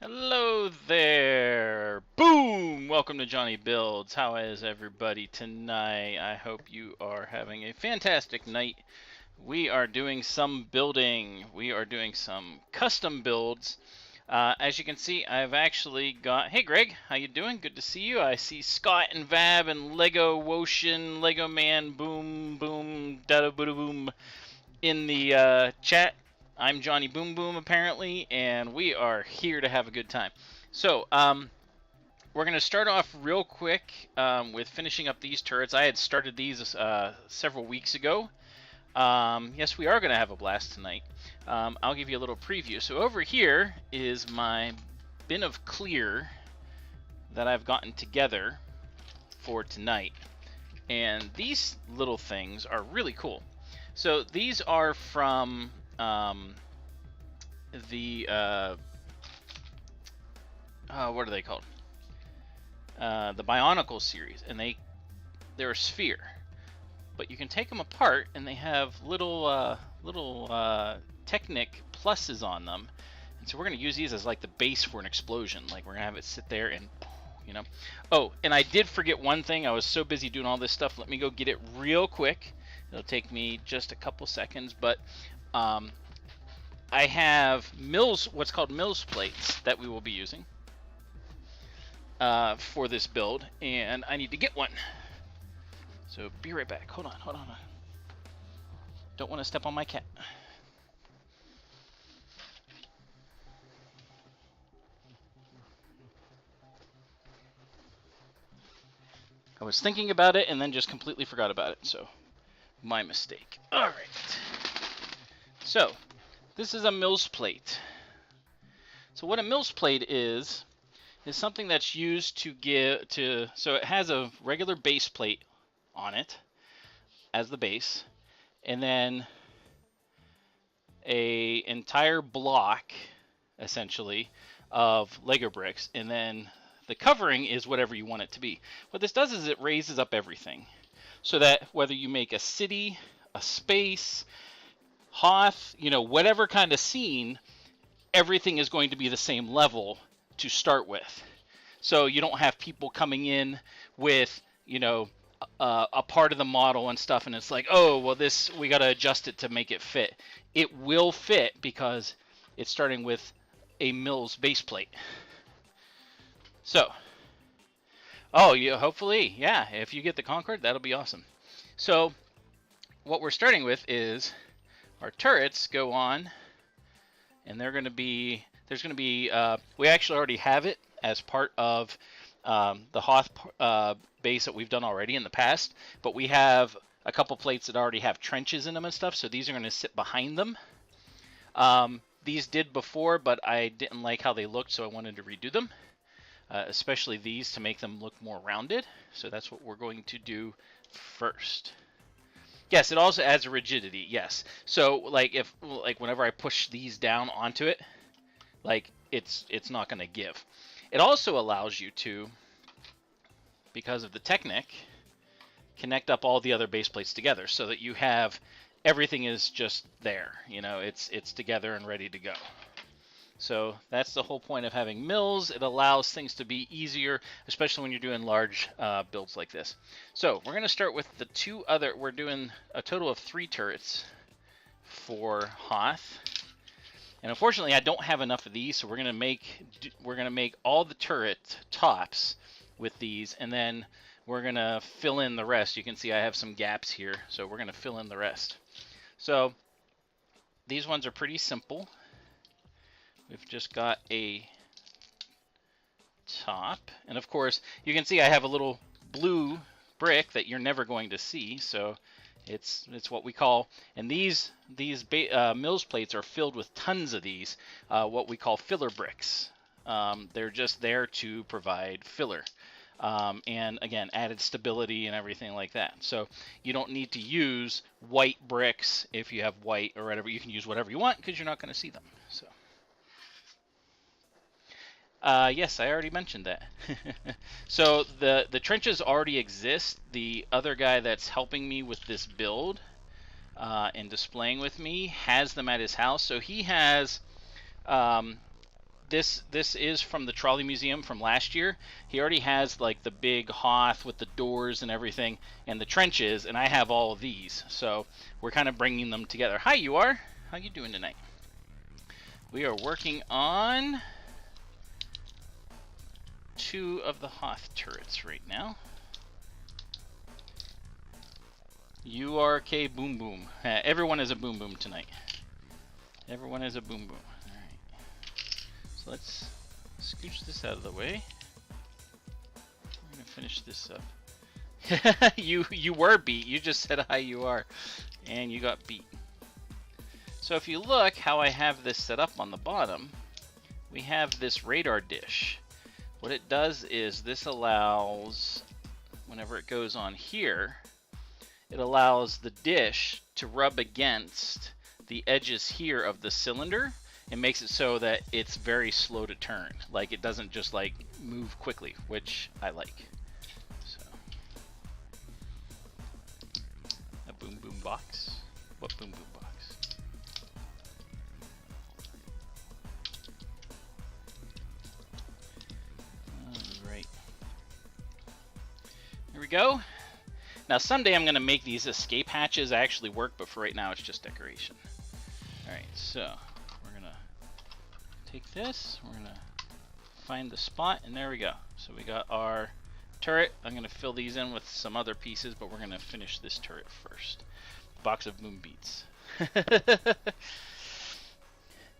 Hello there! Boom! Welcome to JonnyBuildz. How is everybody tonight? I hope you are having a fantastic night. We are doing some building. We are doing some custom builds. As you can see, I've actually got... Hey Greg, how you doing? Good to see you. I see Scott and Vab and Lego Woshin, Lego Man, boom, boom, da da boom in the chat. I'm Johnny Boom Boom apparently, and we are here to have a good time. So, we're going to start off real quick with finishing up these turrets. I had started these several weeks ago. Yes, we are going to have a blast tonight. I'll give you a little preview. So over here is my bin of clear that I've gotten together for tonight. And these little things are really cool. So these are from the what are they called? The Bionicle series, and they're a sphere, but you can take them apart, and they have little Technic pluses on them. And so we're gonna use these as like the base for an explosion. Like we're gonna have it sit there and, you know. Oh, and I did forget one thing. I was so busy doing all this stuff. Let me go get it real quick. It'll take me just a couple seconds, but I have what's called Mills plates that we will be using for this build, and I need to get one. So be right back. Hold on. Don't want to step on my cat. I was thinking about it and then just completely forgot about it, so my mistake. All right. So this is a Mills plate. So what a Mills plate is something that's used so it has a regular base plate on it as the base, and then a entire block essentially of Lego bricks, and then the covering is whatever you want it to be. What this does is it raises up everything so that whether you make a city, a space, Hoth, whatever kind of scene, everything is going to be the same level to start with. So you don't have people coming in with, a part of the model and stuff, and it's like, oh, well, we got to adjust it to make it fit. It will fit because it's starting with a Mills base plate. So, hopefully, yeah, if you get the Concorde, that'll be awesome. So, what we're starting with is our turrets go on, and there's going to be, we actually already have it as part of the Hoth base that we've done already in the past, but we have a couple plates that already have trenches in them and stuff, so these are going to sit behind them. These did before, but I didn't like how they looked, so I wanted to redo them. Especially these to make them look more rounded. So that's what we're going to do first. Yes, it also adds a rigidity. Yes. So whenever I push these down onto it, it's not going to give. It also allows you to, because of the Technic, connect up all the other base plates together so that you have everything is just there. It's together and ready to go. So that's the whole point of having Mills. It allows things to be easier, especially when you're doing large builds like this. So we're going to start with we're doing a total of 3 turrets for Hoth. And unfortunately, I don't have enough of these, so we're going to make all the turret tops with these, and then we're going to fill in the rest. You can see I have some gaps here, so we're going to fill in the rest. So these ones are pretty simple. We've just got a top, and of course you can see I have a little blue brick that you're never going to see, so it's what we call, and these Mills plates are filled with tons of these, what we call filler bricks. They're just there to provide filler. And again, added stability and everything like that. So you don't need to use white bricks if you have white or whatever. You can use whatever you want because you're not going to see them. So. Yes, I already mentioned that. So the trenches already exist. The other guy that's helping me with this build and displaying with me has them at his house. So he has this is from the Trolley Museum from last year. He already has like the big Hoth with the doors and everything, and the trenches, and I have all of these. So we're kind of bringing them together. Hi, you are. How you doing tonight? We are working on 2 of the Hoth turrets right now. URK boom boom. Everyone is a boom boom tonight. Everyone is a boom boom. Alright. So let's scooch this out of the way. We're gonna finish this up. You were beat. You just said hi you are. And you got beat. So if you look how I have this set up on the bottom, we have this radar dish. What it does is this allows, whenever it goes on here, it allows the dish to rub against the edges here of the cylinder. It makes it so that it's very slow to turn. Like it doesn't just like move quickly, which I like. So a boom boom box. What boom boom box? All right. Here we go. Now someday I'm going to make these escape hatches actually work, but for right now it's just decoration. Alright, so we're going to take this, we're going to find the spot, and there we go. So we got our turret. I'm going to fill these in with some other pieces, but we're going to finish this turret first. Box of boom beats.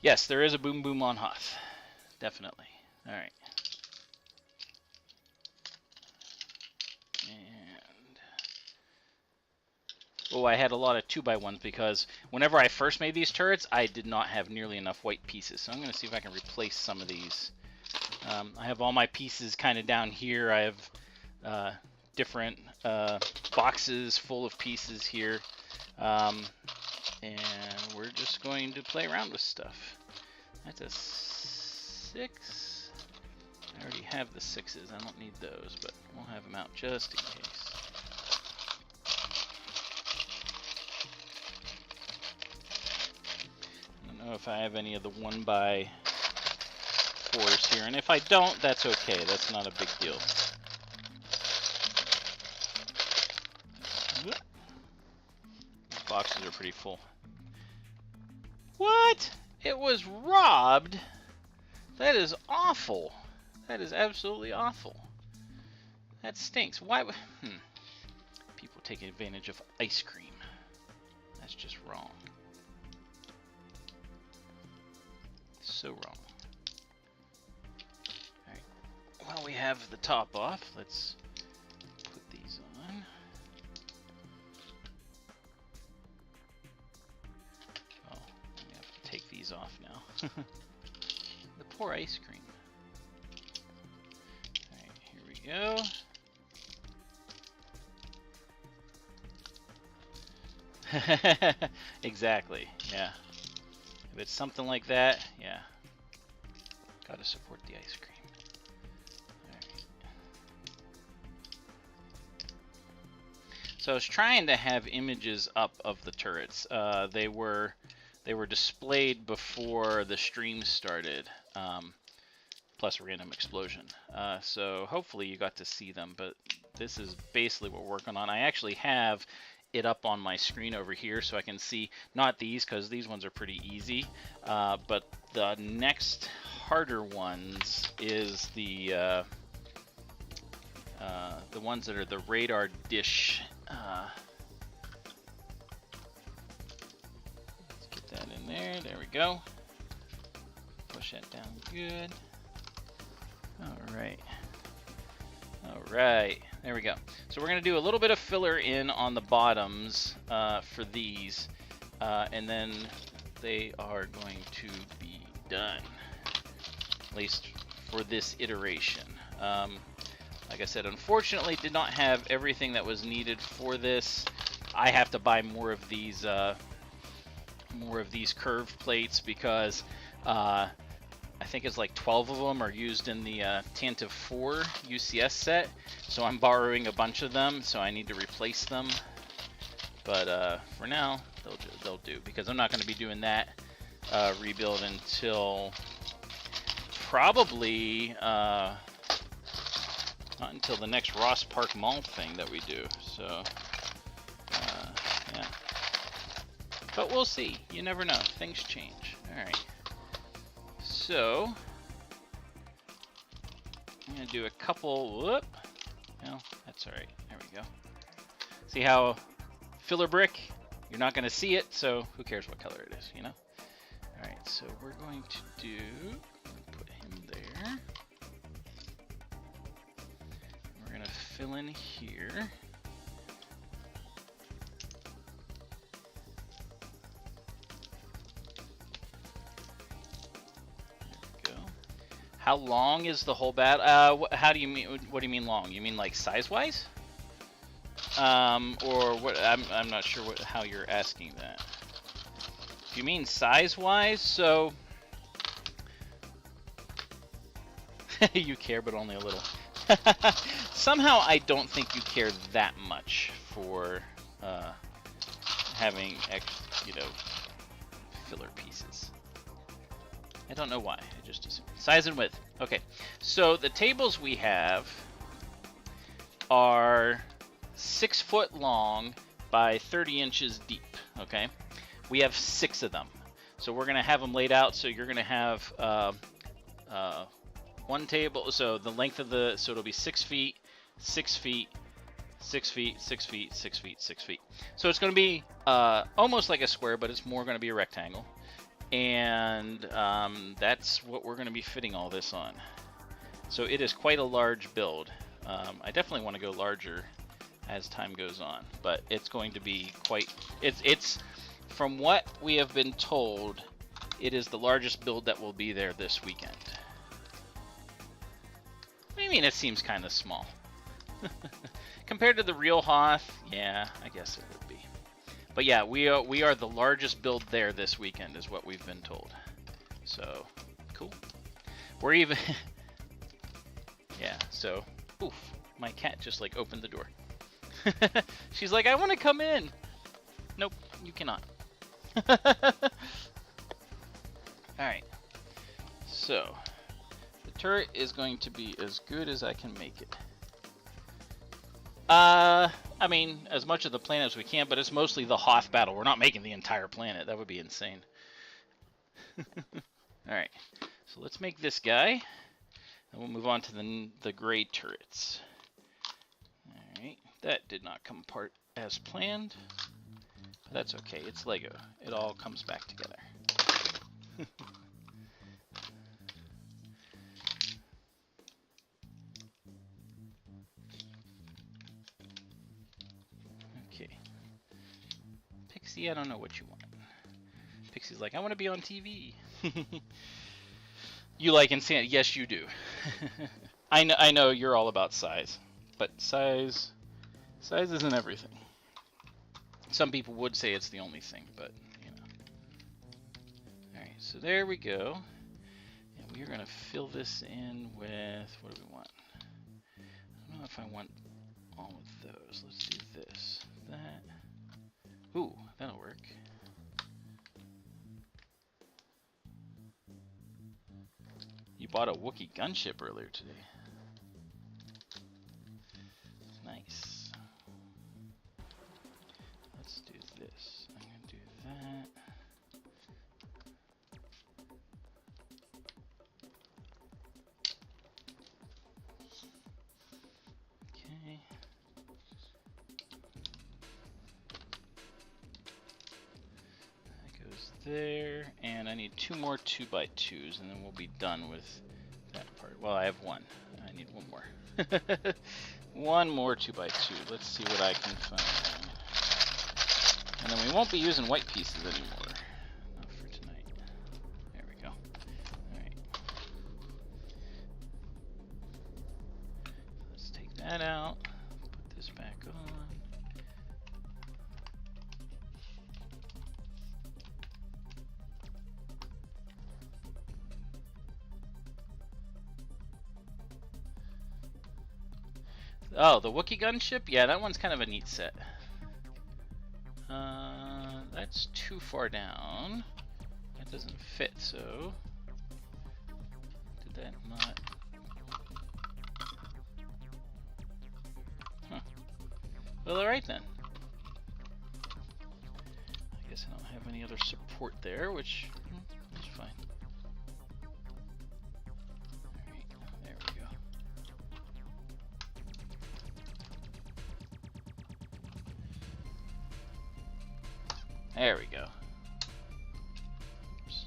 Yes, there is a boom boom on Hoth. Definitely. Alright. Oh, I had a lot of 2x1s because whenever I first made these turrets, I did not have nearly enough white pieces. So I'm going to see if I can replace some of these. I have all my pieces kind of down here. I have different boxes full of pieces here. And we're just going to play around with stuff. That's a 6. I already have the 6s. I don't need those, but we'll have them out just in case. I don't know if I have any of the 1x4s here, and if I don't, that's okay. That's not a big deal. Boxes are pretty full. What? It was robbed? That is awful. That is absolutely awful. That stinks. Why? People taking advantage of ice cream. That's just wrong. So wrong. Alright. While we have the top off, let's put these on. Oh, we have to take these off now. The poor ice cream. Alright, here we go. Exactly, yeah. If it's something like that, yeah. Gotta support the ice cream. Alright. So I was trying to have images up of the turrets. They were displayed before the stream started, plus a random explosion. So hopefully you got to see them, but this is basically what we're working on. I actually have it up on my screen over here so I can see, not these because these ones are pretty easy, but the next harder ones is the ones that are the radar dish. Let's get that in there. There we go. Push that down good. Alright. Alright. There we go. So we're going to do a little bit of filler in on the bottoms for these, and then they are going to be done, at least for this iteration. Like I said, unfortunately did not have everything that was needed for this. I have to buy more of these curved plates because I think it's like 12 of them are used in the Tantive 4 UCS set, so I'm borrowing a bunch of them, so I need to replace them. But for now, they'll do, because I'm not going to be doing that rebuild until probably not until the next Ross Park Mall thing that we do. So, yeah. But we'll see. You never know. Things change. All right. So, I'm going to do a couple. Whoop. No, that's all right. There we go. See how filler brick? You're not going to see it, so who cares what color it is, you know? All right, so we're going to do, put him there. We're going to fill in here. There we go. How long is the whole bat? How do you mean? What do you mean long? You mean like size-wise? Or what? I'm not sure how you're asking that. If you mean size-wise, so you care, but only a little. Somehow, I don't think you care that much for having, filler pieces. I don't know why. I just assume. Size and width. Okay, so the tables we have are 6 foot long by 30 inches deep, okay? We have 6 of them. So we're gonna have them laid out, so you're gonna have one table, so the length of so it'll be 6 feet, 6 feet, 6 feet, 6 feet, 6 feet, 6 feet. So it's gonna be almost like a square, but it's more gonna be a rectangle. And that's what we're gonna be fitting all this on. So it is quite a large build. I definitely wanna go larger as time goes on, but it's going to be quite, it's from what we have been told, it is the largest build that will be there this weekend. I mean, it seems kind of small. Compared to the real Hoth, yeah, I guess it would be. But yeah, we are the largest build there this weekend is what we've been told. So, cool. We're even, yeah, so, oof, my cat just like opened the door. She's like, I want to come in. Nope, you cannot. Alright. So, the turret is going to be as good as I can make it. I mean, as much of the planet as we can, but it's mostly the Hoth battle. We're not making the entire planet. That would be insane. Alright, so let's make this guy. And we'll move on to the gray turrets. Alright. That did not come apart as planned. But that's okay, it's Lego. It all comes back together. Okay. Pixie, I don't know what you want. Pixie's like, I want to be on TV. You like insanity? Yes, you do. I know you're all about size. But size isn't everything. Some people would say it's the only thing, but, you know. Alright, so there we go. And we're going to fill this in with, what do we want? I don't know if I want all of those. Let's do this, that. Ooh, that'll work. You bought a Wookiee gunship earlier today. Nice. Let's do this. I'm going to do that. Okay. That goes there. And I need 2 more 2x2s, and then we'll be done with that part. Well, I have 1. I need 1 more. 1 more 2x2. Let's see what I can find. And then we won't be using white pieces anymore. Not for tonight. There we go. Alright. Let's take that out. Put this back on. Oh, the Wookiee gunship? Yeah, that one's kind of a neat set. That's too far down. That doesn't fit, so... Did not. Huh. Well, alright then. I guess I don't have any other support there, which is fine. Alright, there we go. There we go. Oops.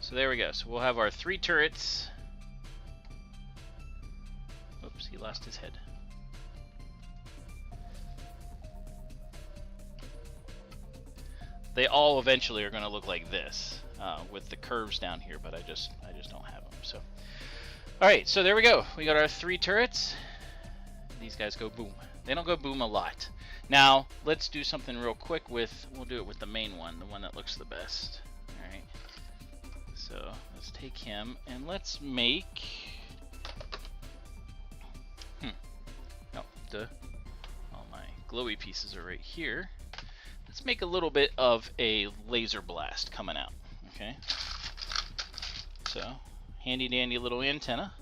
So there we go. So we'll have our 3 turrets. Oops, he lost his head. They all eventually are going to look like this with the curves down here, but I just don't have them. So, all right, so there we go. We got our 3 turrets. These guys go boom. They don't go boom a lot. Now let's do something real quick with. We'll do it with the main one, the one that looks the best. All right. So let's take him and let's make. Oh, duh. All my glowy pieces are right here. Let's make a little bit of a laser blast coming out, okay? So, handy dandy little antenna.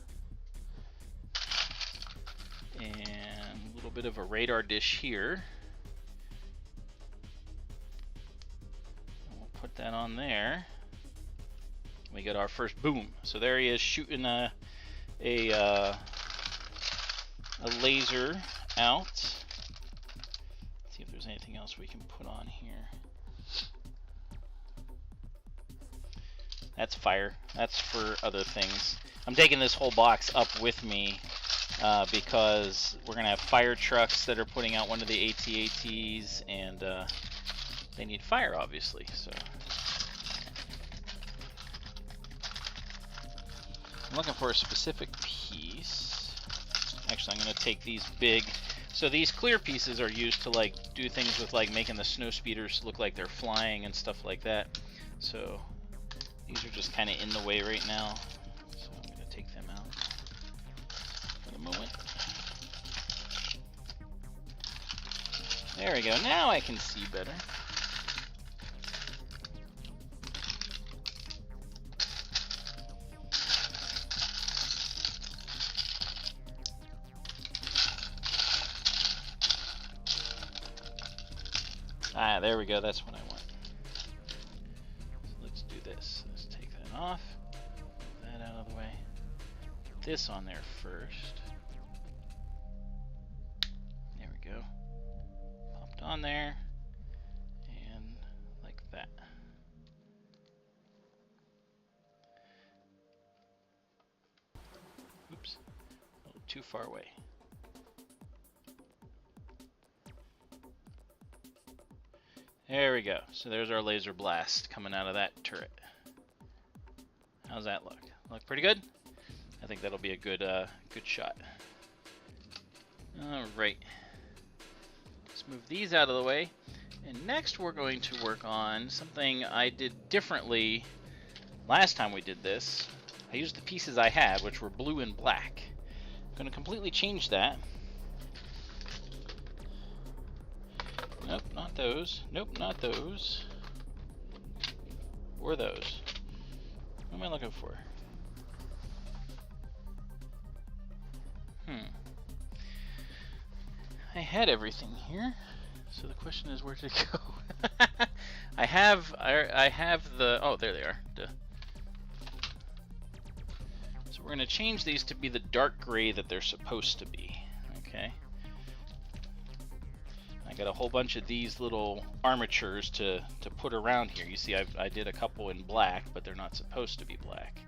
And a little bit of a radar dish here. And we'll put that on there. We got our first boom. So there he is shooting a laser out. See if there's anything else we can put on here. That's fire. That's for other things. I'm taking this whole box up with me because we're gonna have fire trucks that are putting out one of the AT-ATs, and they need fire, obviously. So I'm looking for a specific piece. Actually, I'm gonna take these big. So these clear pieces are used to like do things with like making the snow speeders look like they're flying and stuff like that. So these are just kind of in the way right now. So I'm going to take them out for the moment. There we go. Now I can see better. Ah, there we go. That's what I want. So let's do this. Let's take that off. Move that out of the way. Get this on there first. There we go. Popped on there. And like that. Oops. A little too far away. There we go. So there's our laser blast coming out of that turret. How's that look? Look pretty good? I think that'll be a good good shot. All right. Let's move these out of the way. And next we're going to work on something I did differently last time we did this. I used the pieces I had, which were blue and black. I'm going to completely change that. Nope, not those. Nope, not those. Or those. What am I looking for? I had everything here. So the question is, where did it go? I have the, oh, there they are. Duh. So we're going to change these to be the dark gray that they're supposed to be. Okay. I got a whole bunch of these little armatures to put around here. You see, I did a couple in black, but they're not supposed to be black.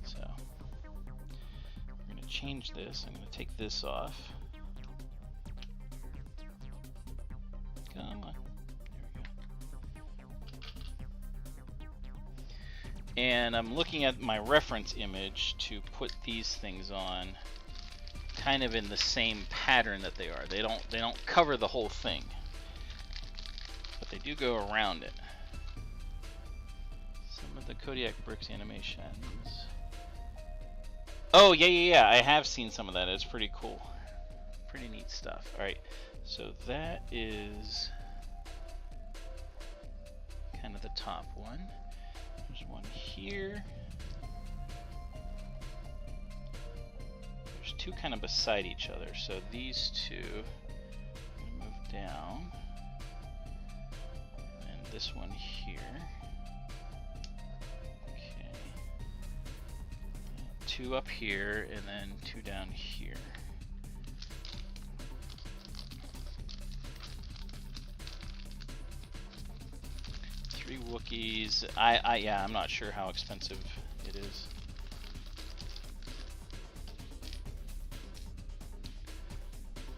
So we're going to change this. I'm going to take this off. Come on. There we go. And I'm looking at my reference image to put these things on kind of in the same pattern that they are. They don't cover the whole thing, but they do go around it. Some of the Kodiak Bricks animations. Oh yeah, I have seen some of that. It's pretty cool, pretty neat stuff. All right, so that is kind of the top one. There's one here. two kind of beside each other. So these two move down, and this one here. Okay. Two up here, and then two down here. Three Wookiees. Yeah, I'm not sure how expensive it is.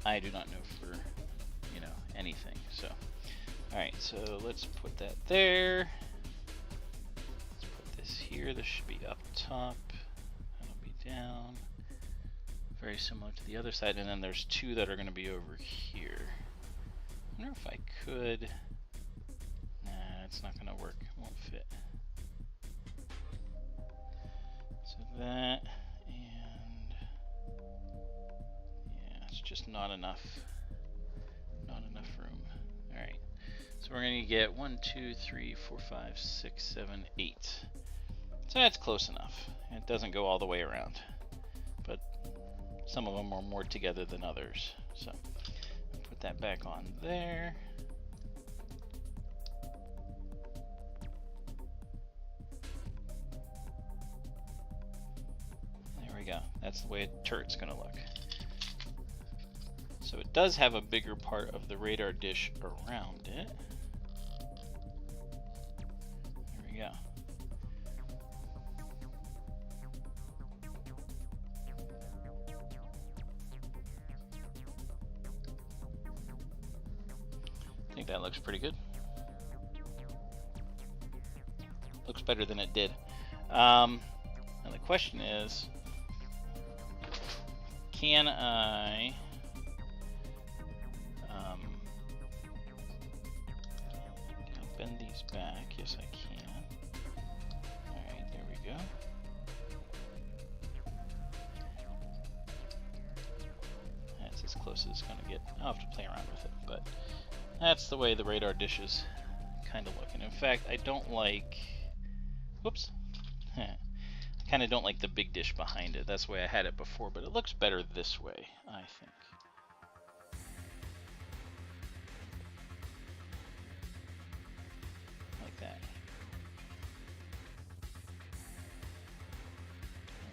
I do not know for, you know, anything. So, all right. So let's put that there. Let's put this here. This should be up top. That'll be down. Very similar to the other side. And then there's two that are going to be over here. I wonder if I could. Nah, it's not going to work. It won't fit. So that. Just not enough room. All right, so we're going to get 1, 2, 3, 4, 5, 6, 7, 8. So that's close enough. It doesn't go all the way around, but some of them are more together than others. So put that back on there. There we go. That's the way a turret's going to look. So it does have a bigger part of the radar dish around it. There we go. I think that looks pretty good. Looks better than it did. Now the question is, can I bend these back? Yes, I can. Alright, there we go. That's as close as it's going to get. I'll have to play around with it, but that's the way the radar dishes kind of look. And in fact, I don't like... Whoops. I kind of don't like the big dish behind it. That's the way I had it before, but it looks better this way, I think. That. There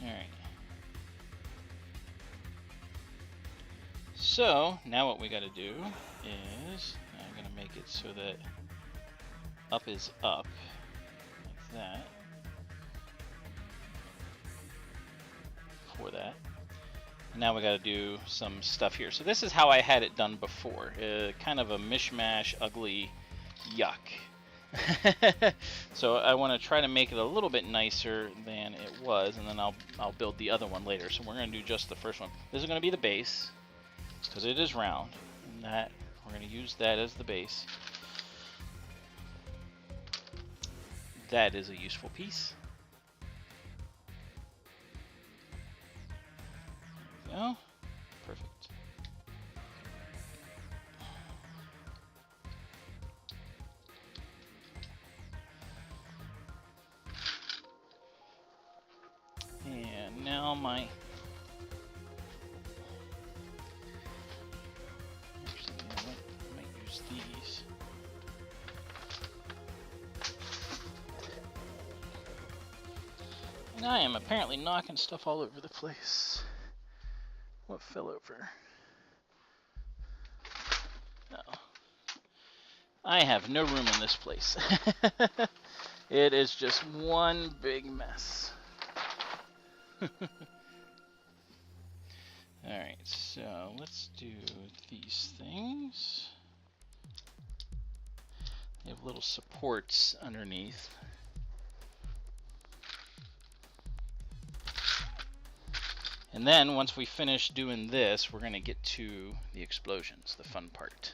we go. All right. So now what we got to do is I'm going to make it so that up is up like that. For that. And now we got to do some stuff here. So this is how I had it done before. Kind of a mishmash, ugly. Yuck. So I want to try to make it a little bit nicer than it was, and then I'll build the other one later. So we're going to do just the first one. This is going to be the base because it is round, and that we're going to use that as the base. That is a useful piece. There we go. Perfect. And now my... Actually, you know what? I might use these. And I am apparently knocking stuff all over the place. What fell over? Oh. I have no room in this place. It is just one big mess. Alright, so let's do these things. They have little supports underneath. And then once we finish doing this, we're going to get to the explosions, the fun part.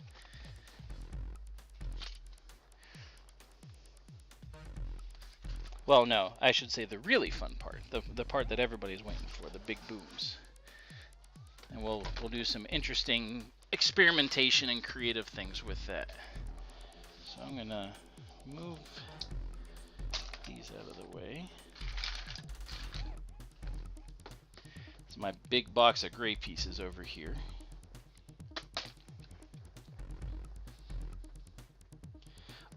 Well, no, I should say the really fun part, the part that everybody's waiting for, the big booms. And we'll do some interesting experimentation and creative things with that. So I'm gonna move these out of the way. It's my big box of gray pieces over here.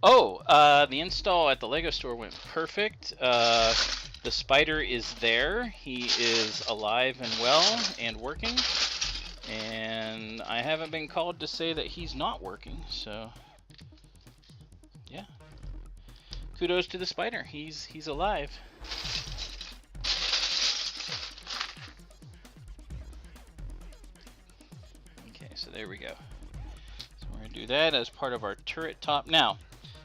Oh, the install at the Lego store went perfect. The spider is there. He is alive and well and working. And I haven't been called to say that he's not working, so yeah. Kudos to the spider. He's alive. Okay, so there we go. So we're gonna do that as part of our turret top. Now,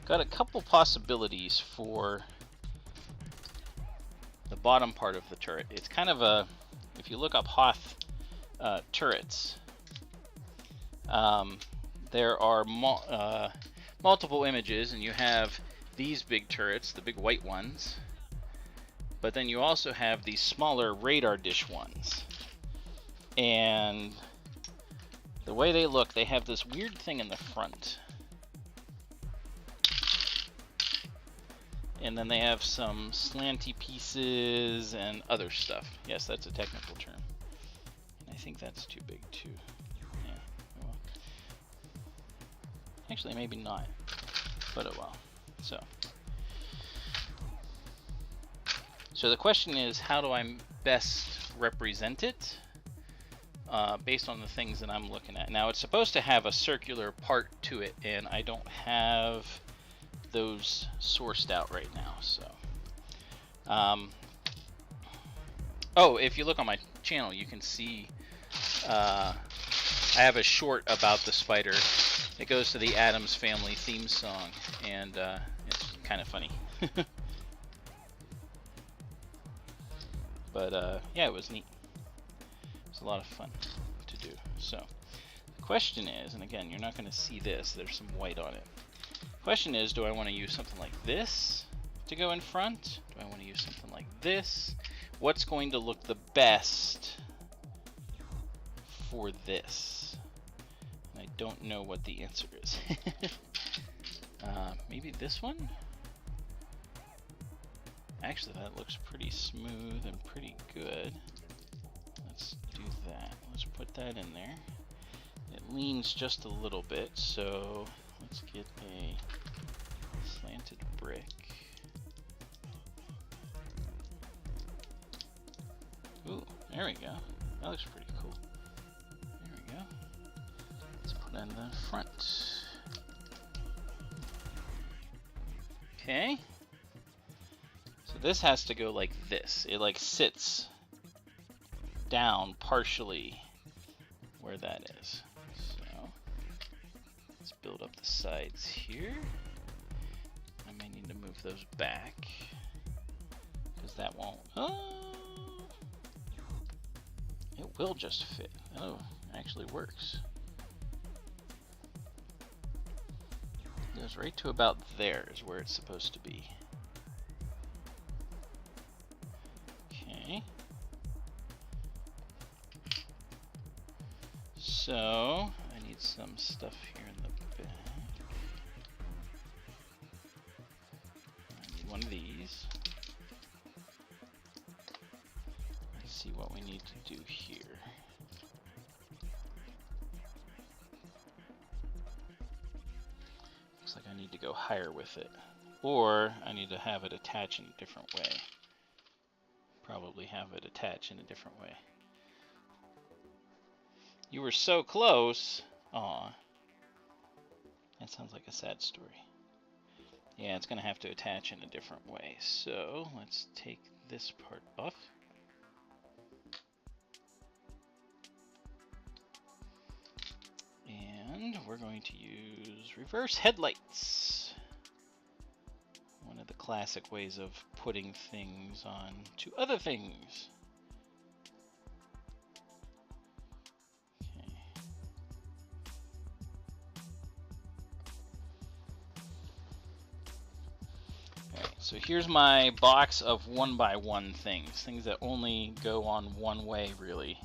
got a couple possibilities for the bottom part of the turret. It's kind of a, if you look up Hoth turrets, there are multiple images, and you have these big turrets, the big white ones, but then you also have these smaller radar dish ones. And the way they look, they have this weird thing in the front. And then they have some slanty pieces and other stuff. Yes, that's a technical term. And I think that's too big too. Yeah, well. Actually, maybe not, but oh well. So the question is, how do I best represent it based on the things that I'm looking at? Now, it's supposed to have a circular part to it, and I don't have those sourced out right now. So oh, if you look on my channel, you can see I have a short about the spider. It goes to the Addams Family theme song, and it's kind of funny. But yeah, it was neat. It was a lot of fun to do. So the question is, and again, you're not going to see this, there's some white on it. Question is, do I want to use something like this to go in front? Do I want to use something like this? What's going to look the best for this? And I don't know what the answer is. Maybe this one? Actually, that looks pretty smooth and pretty good. Let's do that. Let's put that in there. It leans just a little bit, so let's get a slanted brick. Ooh, there we go. That looks pretty cool. There we go. Let's put it in the front. Okay. So this has to go like this. It like sits down partially where that is. So let's build up the sides here. I may need to move those back because that won't. Oh, it will just fit. Oh, it actually works. It goes right to about there is where it's supposed to be. Okay. So I need some stuff here in the back. I need one of these. Let's see what we need to do here. Looks like I need to go higher with it. Or I need to have it attach in a different way. Probably have it attach in a different way. You were so close. Aw. That sounds like a sad story. Yeah, it's going to have to attach in a different way. So let's take this part off. And we're going to use reverse headlights. One of the classic ways of putting things on to other things. Okay. Alright, so here's my box of 1x1 things that only go on one way, really.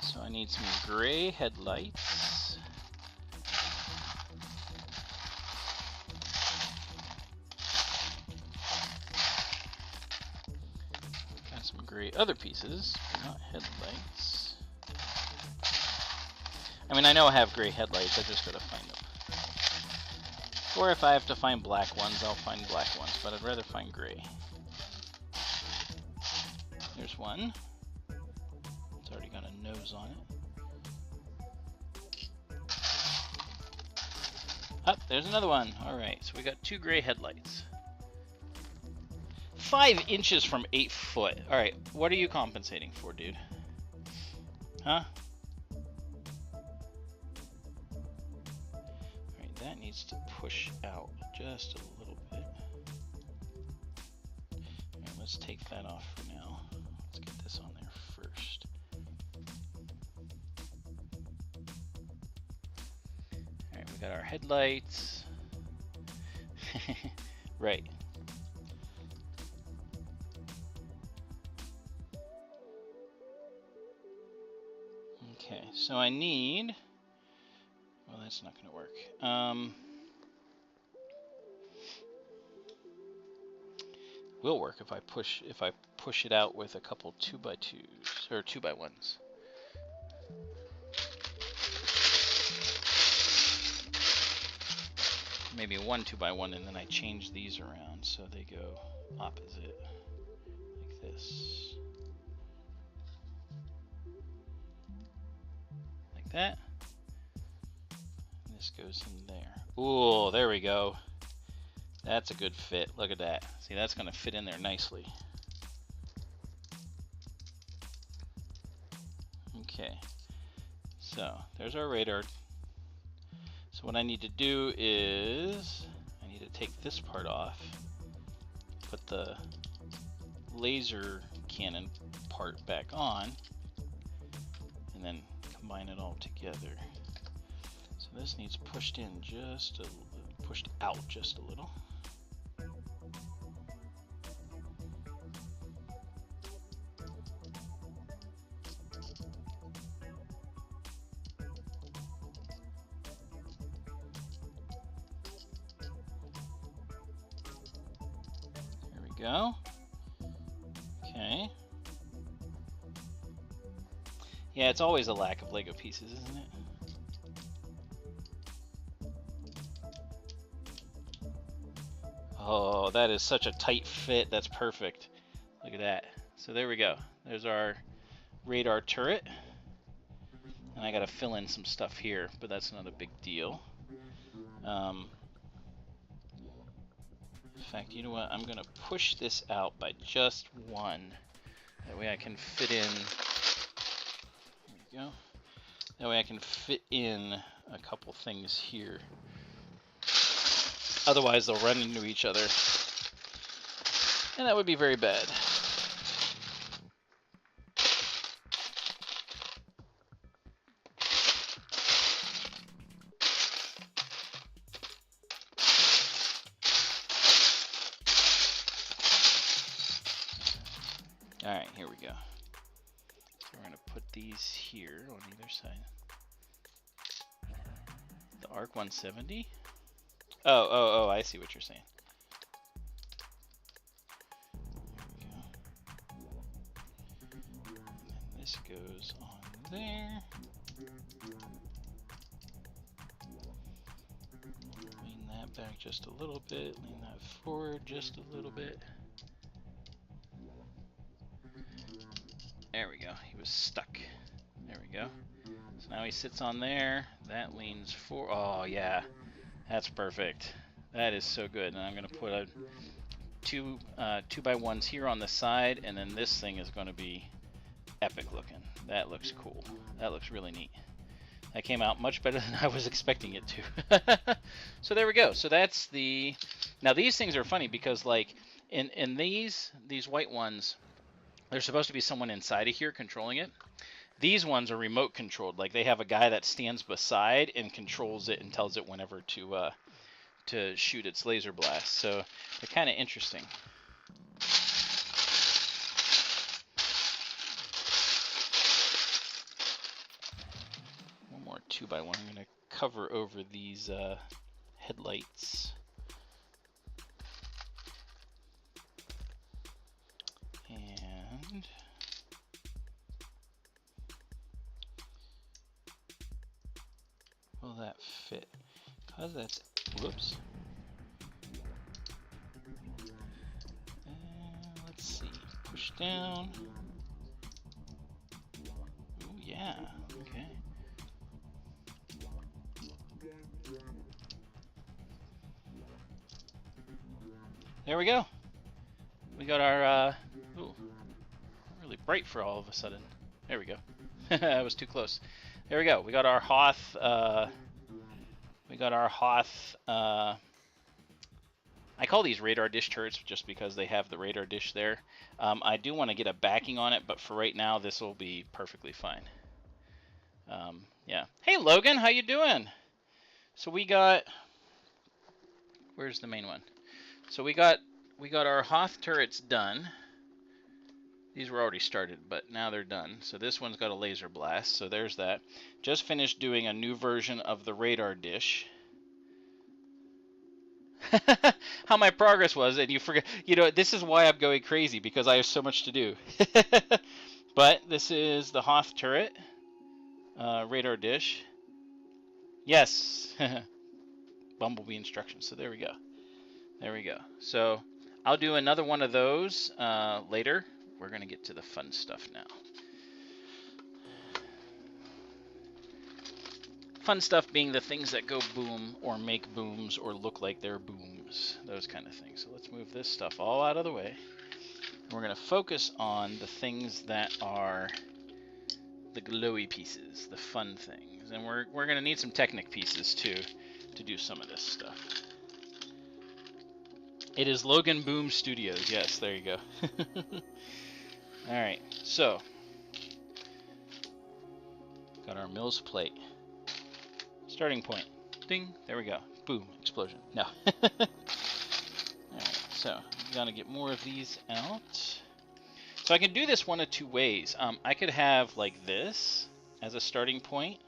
So I need some gray headlights. Got some gray other pieces, but not headlights. I mean, I know I have gray headlights, I just gotta find them. Or if I have to find black ones, I'll find black ones, but I'd rather find gray. There's one. It's already got a nose on it. Oh, there's another one. Alright, so we got 2 gray headlights. 5 inches from 8 foot. Alright, what are you compensating for, dude? Huh? Alright, that needs to push out just a little bit. Alright, let's take that off for now. Let's get this on there first. Alright, we got our headlights. Right. Okay, so I need, well, that's not going to work. Will work if I push it out with a couple 2x2s or 2x1s. Maybe one 2x1, and then I change these around so they go opposite, like this. That. This goes in there. Ooh, there we go. That's a good fit. Look at that. See, that's going to fit in there nicely. Okay. So, there's our radar. So what I need to do is, I need to take this part off, put the laser cannon part back on, and then combine it all together. So this needs pushed in just a, pushed out just a little. There we go. Okay. Yeah, it's always a lack of Lego pieces, isn't it? Oh, that is such a tight fit. That's perfect. Look at that. So there we go. There's our radar turret. And I gotta fill in some stuff here, but that's not a big deal. In fact, you know what? I'm gonna push this out by just 1. That way I can fit in. Go. That way I can fit in a couple things here. Otherwise they'll run into each other. And that would be very bad. Alright, here we go. We're going to put these here on either side. The Arc 170? Oh, I see what you're saying. There we go. And this goes on there. Lean that back just a little bit. Lean that forward just a little bit. There we go. He was stuck. There we go. So now he sits on there. That leans forward. Oh, yeah. That's perfect. That is so good. And I'm going to put a 2x1s here on the side, and then this thing is going to be epic looking. That looks cool. That looks really neat. That came out much better than I was expecting it to. So there we go. So that's the... Now these things are funny because like in these white ones, there's supposed to be someone inside of here controlling it. These ones are remote controlled. Like they have a guy that stands beside and controls it and tells it whenever to shoot its laser blast. So they're kind of interesting. One more 2x1. I'm going to cover over these headlights. And will that fit? Cause that's, whoops. Let's see, push down. Oh yeah, okay. There we go. We got our, ooh, really bright for all of a sudden. There we go. That was too close. There we go. We got our Hoth, I call these radar dish turrets just because they have the radar dish there. I do want to get a backing on it, but for right now, this will be perfectly fine. Yeah. Hey, Logan, how you doing? So we got, where's the main one? So we got our Hoth turrets done. These were already started, but now they're done. So this one's got a laser blast, so there's that. Just finished doing a new version of the radar dish. How my progress was, and you forget. You know, this is why I'm going crazy, because I have so much to do. But this is the Hoth turret, radar dish. Yes, bumblebee instructions. So there we go. There we go. So I'll do another one of those later. We're gonna get to the fun stuff now. Fun stuff being the things that go boom or make booms or look like they're booms, those kind of things. So let's move this stuff all out of the way. We're going to focus on the things that are the glowy pieces, the fun things. And we're going to need some Technic pieces too to do some of this stuff. It is Logan Boom Studios. Yes, there you go. All right, so got our Mills plate. Starting point. Ding. There we go. Boom. Explosion. No. Alright, so I'm going to get more of these out. So I can do this one of two ways. I could have like this as a starting point.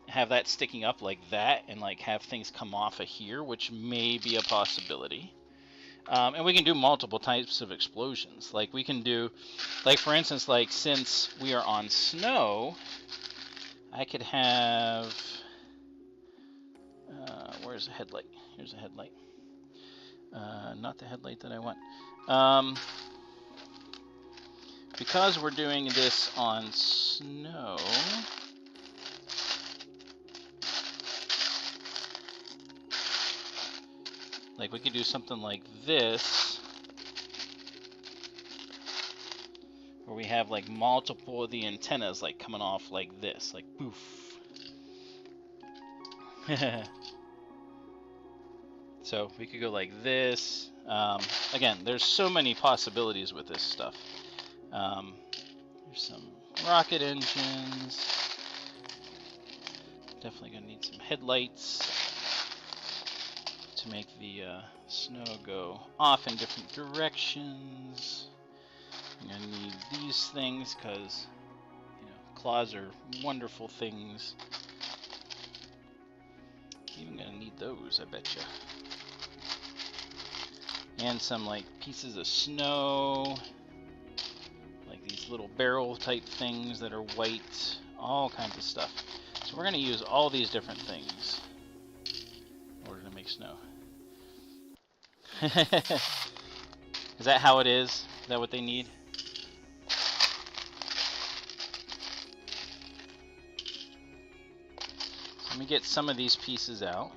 Have that sticking up like that and like have things come off of here, which may be a possibility. And we can do multiple types of explosions. Like we can do, like for instance, like since we are on snow, I could have, where's the headlight? Here's a headlight. Not the headlight that I want. Because we're doing this on snow, like we could do something like this, where we have like multiple of the antennas like coming off like this, like poof. So we could go like this. Again, there's so many possibilities with this stuff. There's some rocket engines. Definitely gonna need some headlights to make the snow go off in different directions. I'm gonna need these things because, you know, claws are wonderful things. Even gonna need those, I betcha. And some like pieces of snow, like these little barrel type things that are white, all kinds of stuff. So we're gonna use all these different things in order to make snow. Is that how it is? Is that what they need? Let me get some of these pieces out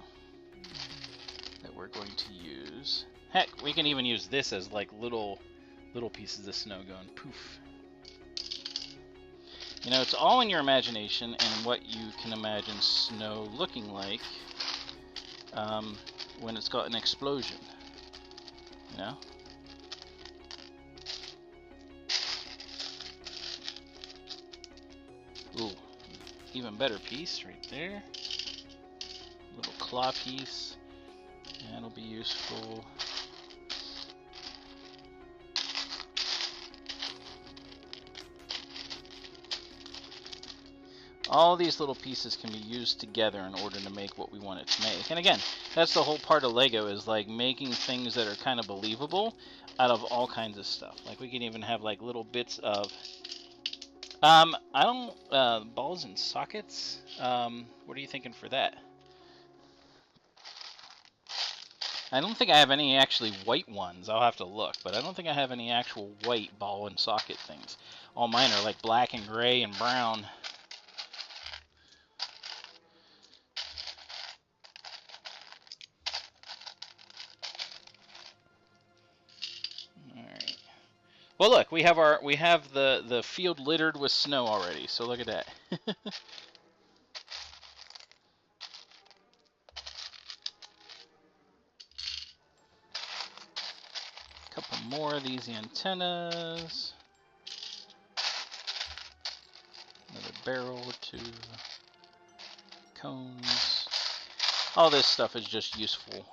that we're going to use. Heck, we can even use this as like little pieces of snow going poof. You know, it's all in your imagination and what you can imagine snow looking like when it's got an explosion. You know? Ooh, even better piece right there. Little claw piece. That'll be useful. All these little pieces can be used together in order to make what we want it to make. And again, that's the whole part of Lego, is like making things that are kind of believable out of all kinds of stuff. Like we can even have like little bits of I don't, balls and sockets. What are you thinking for that? I don't think I have any actually white ones. I'll have to look, but I don't think I have any actual white ball and socket things. All mine are like black and gray and brown. All right. Well, look, we have the field littered with snow already. So look at that. Couple more of these antennas. Another barrel or two. Cones. All this stuff is just useful.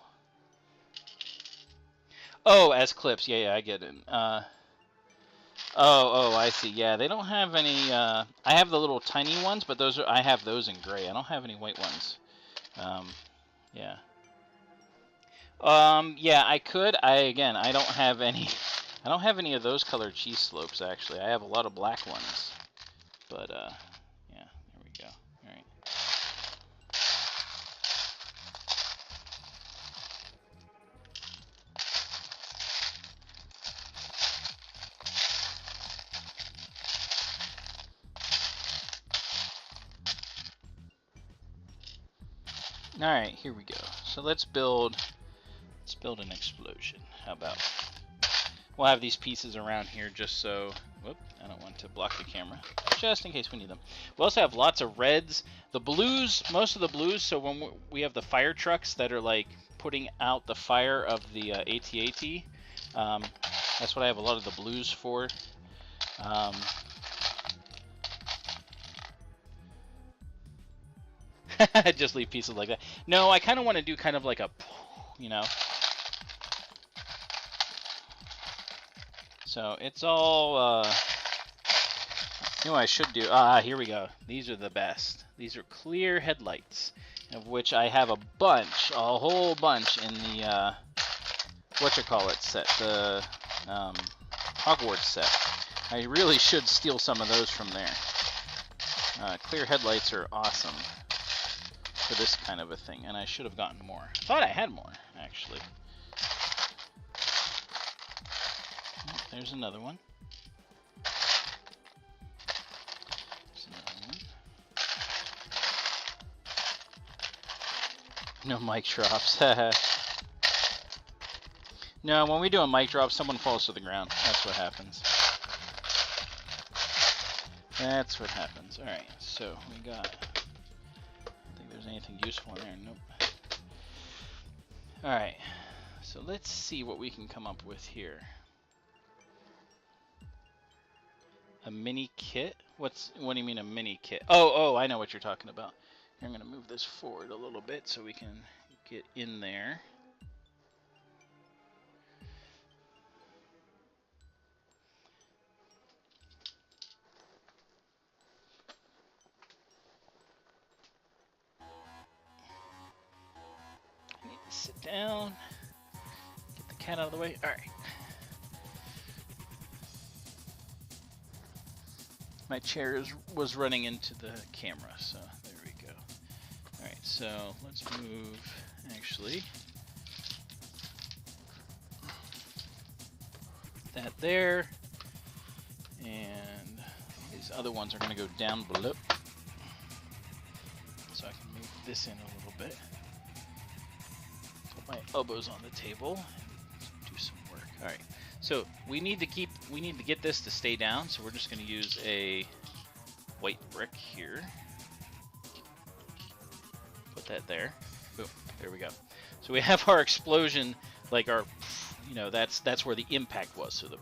Oh, as clips. Yeah, I get it. Oh, I see. Yeah, they don't have any. I have the little tiny ones, but I have those in gray. I don't have any white ones. Yeah. Yeah, I could. I don't have any. I don't have any of those colored cheese slopes actually. I have a lot of black ones. But yeah, there we go. All right. All right, here we go. So let's build an explosion. How about? We'll have these pieces around here just so. Whoop! I don't want to block the camera. Just in case we need them. We also have lots of reds. The blues, most of the blues. So when we have the fire trucks that are like putting out the fire of the AT-AT, that's what I have a lot of the blues for. Just leave pieces like that. No, I kind of want to do kind of like a, you know. So it's all, you know what I should do? Here we go. These are the best. These are clear headlights, of which I have a bunch, a whole bunch in the, whatchamacallit set, the Hogwarts set. I really should steal some of those from there. Clear headlights are awesome for this kind of a thing, and I should have gotten more. I thought I had more, actually. Oh, there's another one. No mic drops. No, when we do a mic drop, someone falls to the ground. That's what happens. That's what happens. Alright, so we got... I think there's anything useful in there. Nope. Alright, so let's see what we can come up with here. A mini kit? What do you mean a mini kit? Oh, I know what you're talking about. I'm going to move this forward a little bit so we can get in there. I need to sit down, get the cat out of the way. All right. My chair was running into the camera, so there we go. All right, so let's move, actually, that there, and these other ones are going to go down below. So I can move this in a little bit. Put my elbows on the table and do some work. All right. So we need to get this to stay down, so we're just going to use a white brick here. Put that there. Boom. There we go. So we have our explosion, like our, you know, that's where the impact was. So the,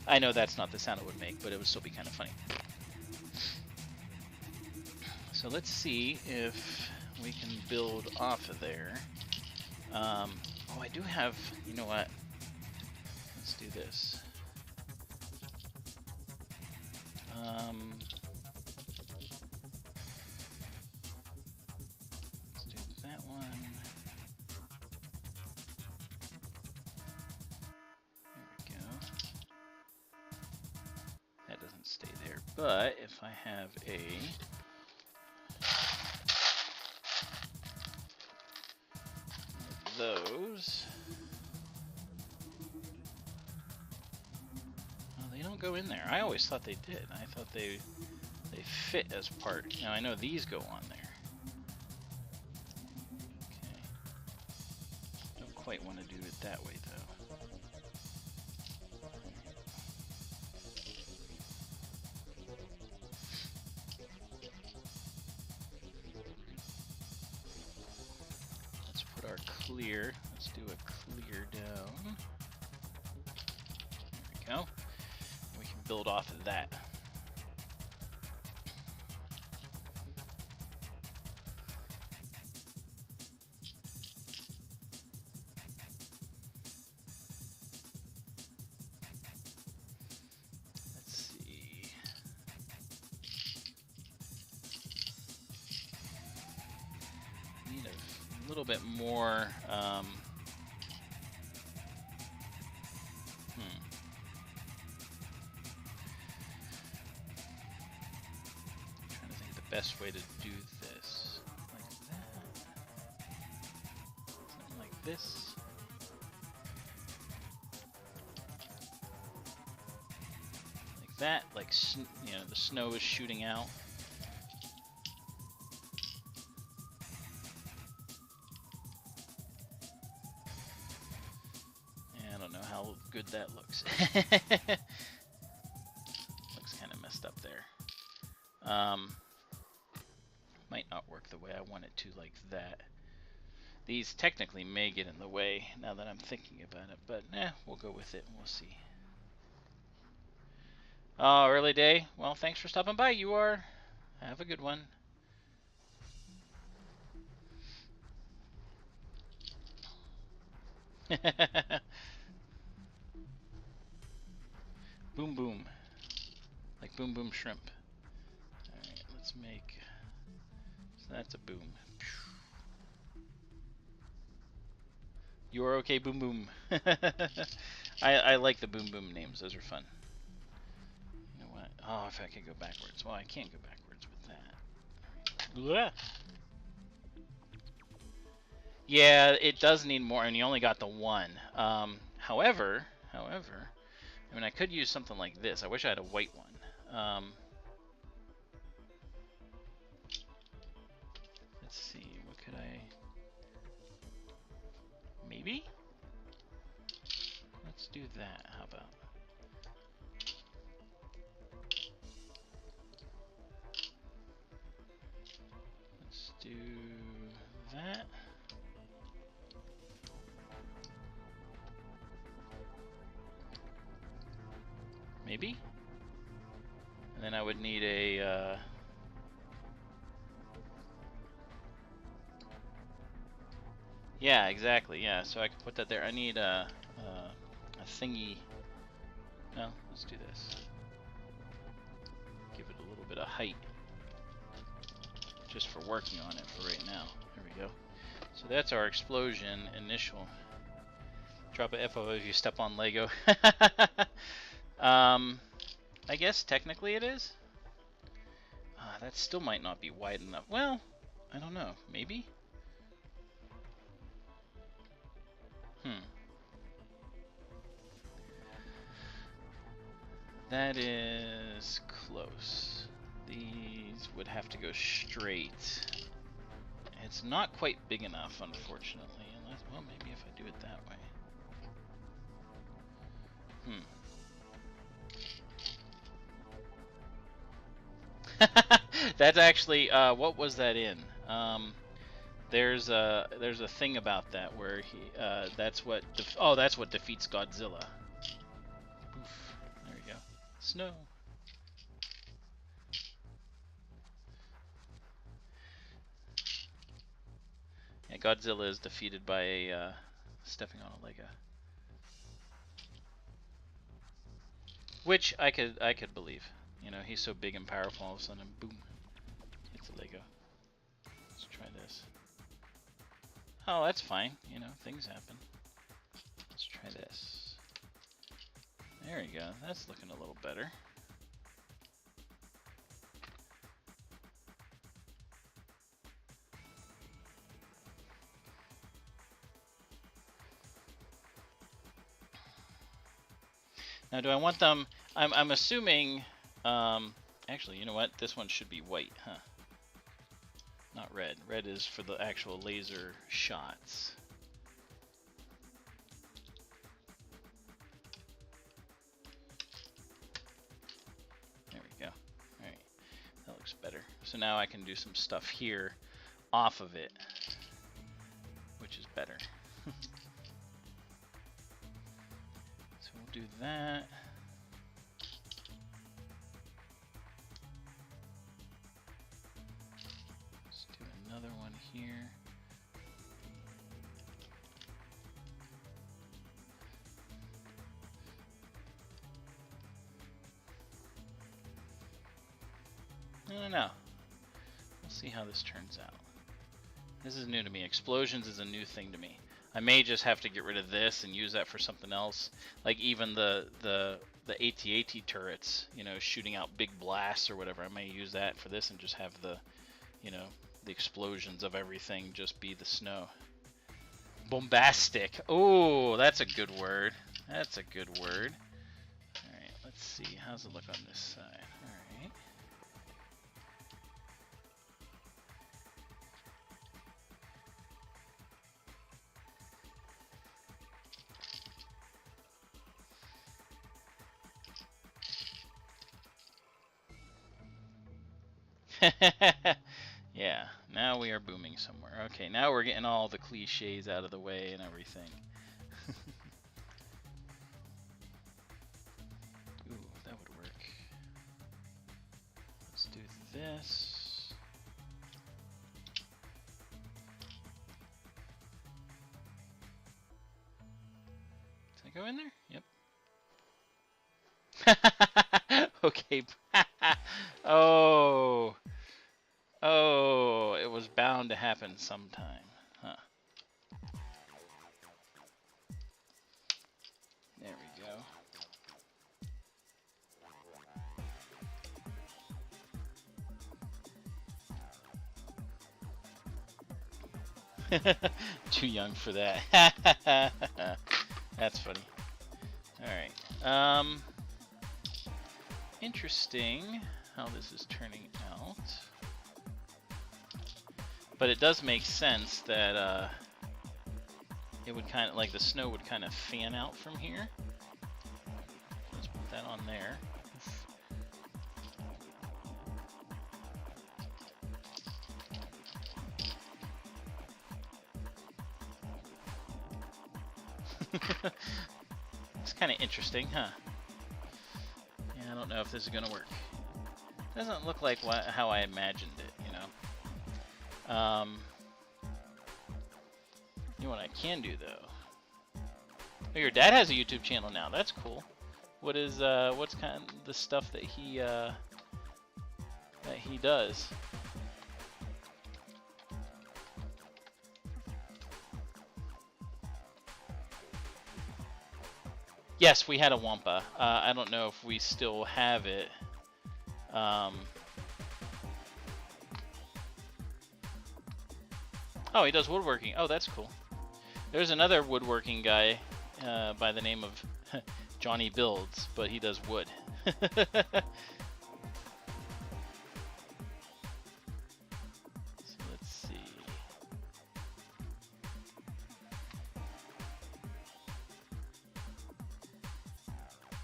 I know that's not the sound it would make, but it would still be kind of funny. So let's see if we can build off of there. Oh, I do have, you know what? Let's do this. Let's do that one. There we go. That doesn't stay there. But if I have those, well, they don't go in there. I always thought they did. I thought they fit as part. Now I know these go on there. Okay. Don't quite want to do it that way though. Let's put our clear. Let's do a clear down. There we go. We can build off of that. A little bit more trying to think the best way to do this. Like that. Something like this. Like that, like, you know, the snow is shooting out. Good that looks. Looks kind of messed up there. Might not work the way I want it to, like that. These technically may get in the way now that I'm thinking about it, but we'll go with it and we'll see. Oh, early day. Well, thanks for stopping by. You are. Have a good one. Boom boom. Like boom boom shrimp. Alright, let's make... So that's a boom. You are okay, boom boom. I like the boom boom names. Those are fun. You know what? Oh, if I could go backwards. Well, I can't go backwards with that. Yeah, it does need more, and you only got the one. However, I mean, I could use something like this. I wish I had a white one. Let's see, what could I... Maybe? Let's do that. How about? Let's do that. Maybe? And then I would need a... Yeah, exactly, yeah, so I can put that there. I need a thingy... No, let's do this. Give it a little bit of height. Just for working on it for right now. There we go. So that's our explosion initial. Drop a FO if you step on Lego. I guess technically it is. That still might not be wide enough. Well, I don't know. Maybe? That is close. These would have to go straight. It's not quite big enough, unfortunately. Unless, well, maybe if I do it that way. That's actually, what was that in? There's a thing about that where he, that's what defeats Godzilla. Oof, there we go. Snow. Yeah, Godzilla is defeated by a, stepping on a Lego. Which I could believe. You know, he's so big and powerful, all of a sudden, boom, hits a Lego. Let's try this. Oh, that's fine. You know, things happen. Let's try this. There you go. That's looking a little better. Now, do I want them? I'm assuming. Actually, you know what? This one should be white, huh? Not red. Red is for the actual laser shots. There we go. All right, that looks better. So now I can do some stuff here off of it, which is better. So we'll do that. Let's do another one here. I don't know. We'll see how this turns out. This is new to me. Explosions is a new thing to me. I may just have to get rid of this and use that for something else. Like even the AT-AT turrets, you know, shooting out big blasts or whatever. I may use that for this and just have the, you know, the explosions of everything just be the snow. Bombastic. Oh, that's a good word. That's a good word. All right, let's see. How's it look on this side? All right. Yeah, now we are booming somewhere. Okay, now we're getting all the cliches out of the way and everything. Ooh, that would work. Let's do this. Did I go in there? Yep. Okay. Oh. Oh, it was bound to happen sometime, huh? There we go. Too young for that. That's funny. Alright. Interesting how this is turning out. But it does make sense that it would kind of, like the snow would kind of fan out from here. Let's put that on there. It's kind of interesting, huh? Yeah, I don't know if this is gonna work. Doesn't look like how I imagined it, you know. You know what I can do though? Oh, your dad has a YouTube channel now. That's cool. What is what's kind of the stuff that he does? Yes, we had a Wampa. I don't know if we still have it. Oh, he does woodworking. Oh, that's cool. There's another woodworking guy by the name of JonnyBuildz, but he does wood. So let's see.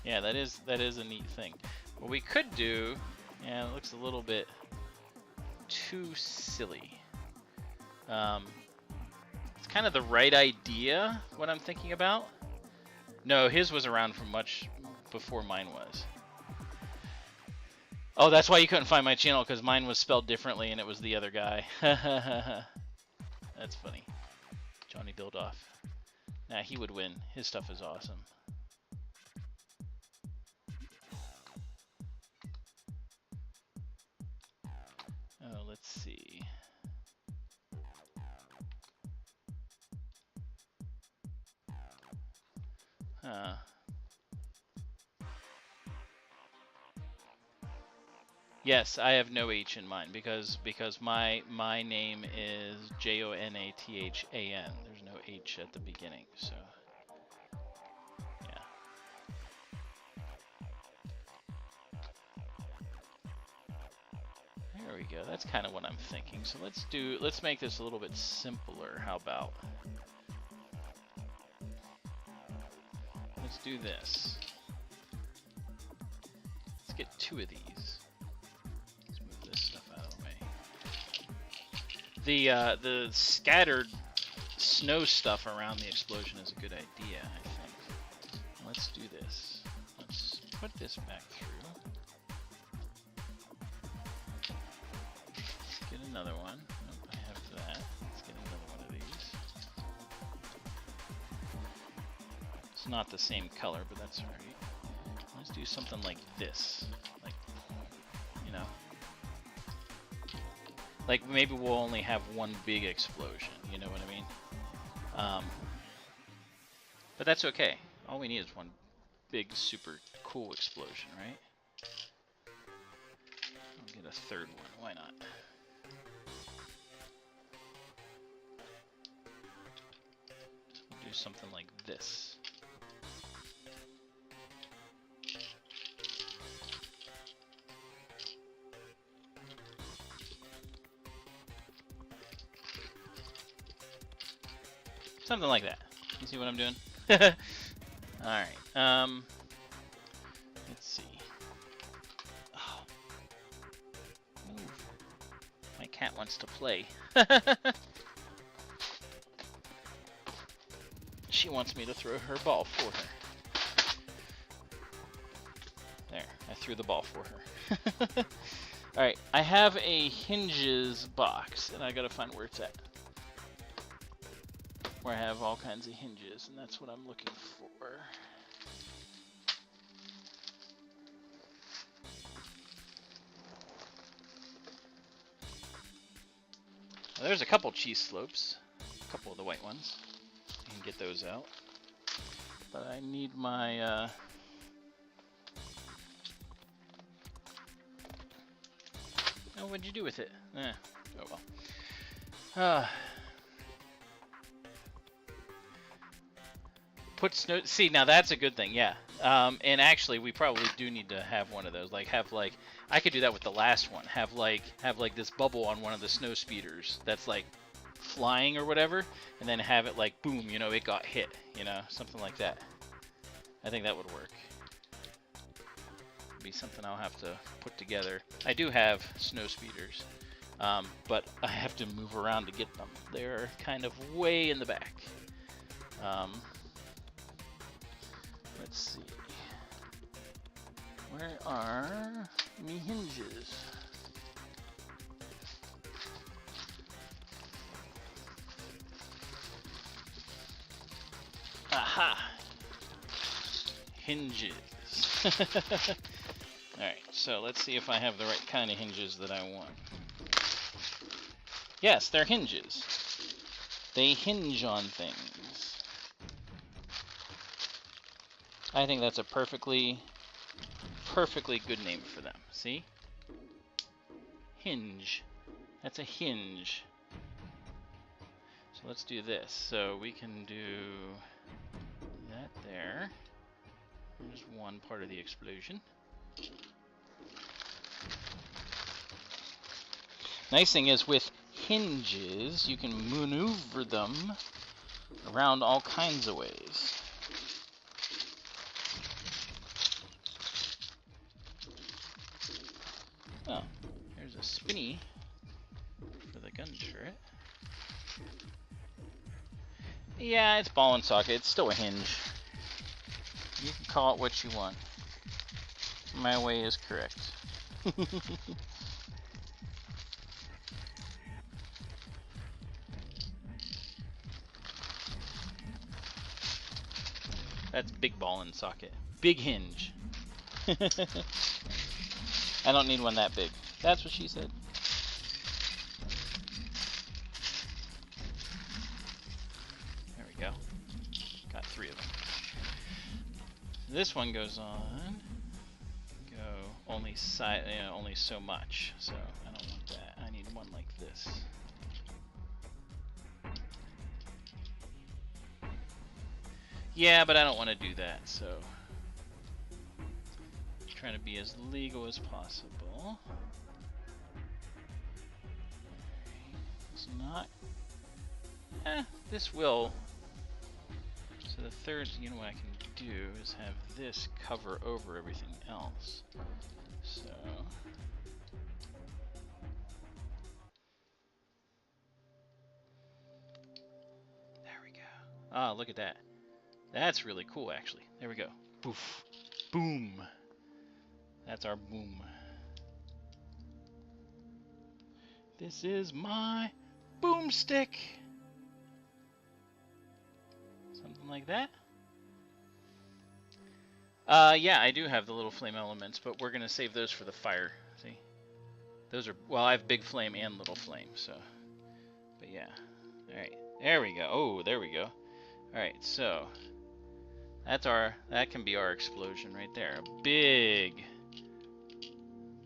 Yeah, that is a neat thing. What we could do, yeah, it looks a little bit too silly. It's kind of the right idea, what I'm thinking about. No, his was around from much before mine was. Oh, that's why you couldn't find my channel, because mine was spelled differently and it was the other guy. That's funny. JonnyBuildz off. Nah, he would win. His stuff is awesome. Oh, let's see. Yes, I have no H in mine because my name is Jonathan. There's no H at the beginning, so yeah. go. That's kind of what I'm thinking. So let's make this a little bit simpler. How about? Let's do this. Let's get 2 of these. Let's move this stuff out of the way. The scattered snow stuff around the explosion is a good idea, I think. Let's do this. Let's put this back through. Let's get another one. Nope, I have that. Let's get another one of these. It's not the same color, but that's alright. Let's do something like this. Like, you know. Like, maybe we'll only have one big explosion, you know what I mean? But that's okay. All we need is one big, super cool explosion, right? I'll get a 3rd one. Why not? We'll do something like this. Something like that. You see what I'm doing? Alright. Let's see. Oh. Move. My cat wants to play. She wants me to throw her ball for her. There. I threw the ball for her. Alright. I have a hinges box, and I gotta find where it's at. Where I have all kinds of hinges, and that's what I'm looking for. Well, there's a couple cheese slopes, a couple of the white ones. You can get those out. But I need my oh, what'd you do with it? Oh well. Put snow. See, now that's a good thing, yeah. And actually, we probably do need to have one of those. Like, I could do that with the last one. Have like this bubble on one of the snow speeders that's like flying or whatever, and then have it like boom, you know, it got hit, you know, something like that. I think that would work. Be something I'll have to put together. I do have snow speeders, but I have to move around to get them. They're kind of way in the back. Let's see. Where are me hinges? Aha! Hinges. Alright, so let's see if I have the right kind of hinges that I want. Yes, they're hinges. They hinge on things. I think that's a perfectly good name for them. See? Hinge. That's a hinge. So let's do this. So we can do that there. There's one part of the explosion. Nice thing is with hinges, you can maneuver them around all kinds of ways. Oh, there's a spinny for the gun turret. Yeah, it's ball and socket. It's still a hinge. You can call it what you want. My way is correct. That's big ball and socket. Big hinge. I don't need one that big. That's what she said. There we go. Got 3 of them. This one goes on. Go only side, only so much. So I don't want that. I need one like this. Yeah, but I don't want to do that. So trying to be as legal as possible. It's not. This will. So the third, you know what I can do is have this cover over everything else. So. There we go. Ah, look at that. That's really cool, actually. There we go. Poof. Boom. That's our boom. This is my boomstick. Something like that. Yeah, I do have the little flame elements, but we're gonna save those for the fire. See, those are, well, I have big flame and little flame, so. But yeah, all right, there we go. Oh, there we go. All right, so that's our, that can be our explosion right there. A big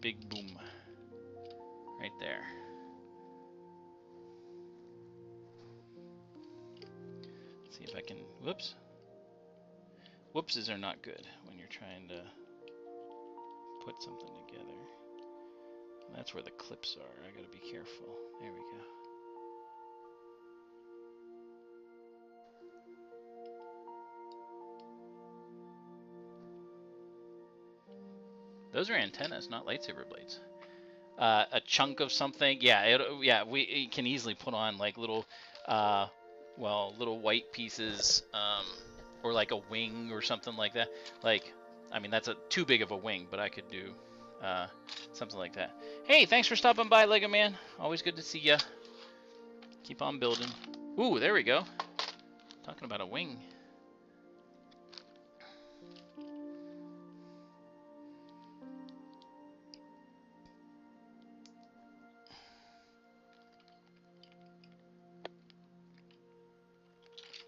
boom right there. Let's see if I can. Whoops. Whoopses are not good when you're trying to put something together. That's where the clips are. I gotta be careful. There we go. Those are antennas, not lightsaber blades. A chunk of something, yeah, it can easily put on like little, well, little white pieces, or like a wing or something like that. Like, I mean, that's too big of a wing, but I could do something like that. Hey, thanks for stopping by, Lego Man. Always good to see ya. Keep on building. Ooh, there we go. Talking about a wing.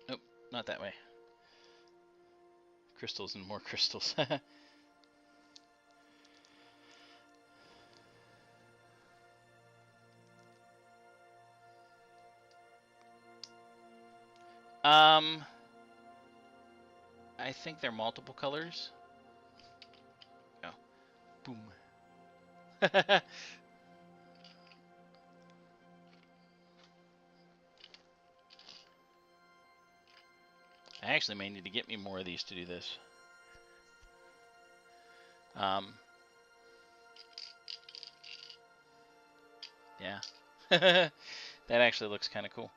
Nope, not that way. Crystals and more crystals. I think they're multiple colors. Oh, boom. I actually may need to get me more of these to do this. Yeah. That actually looks kind of cool.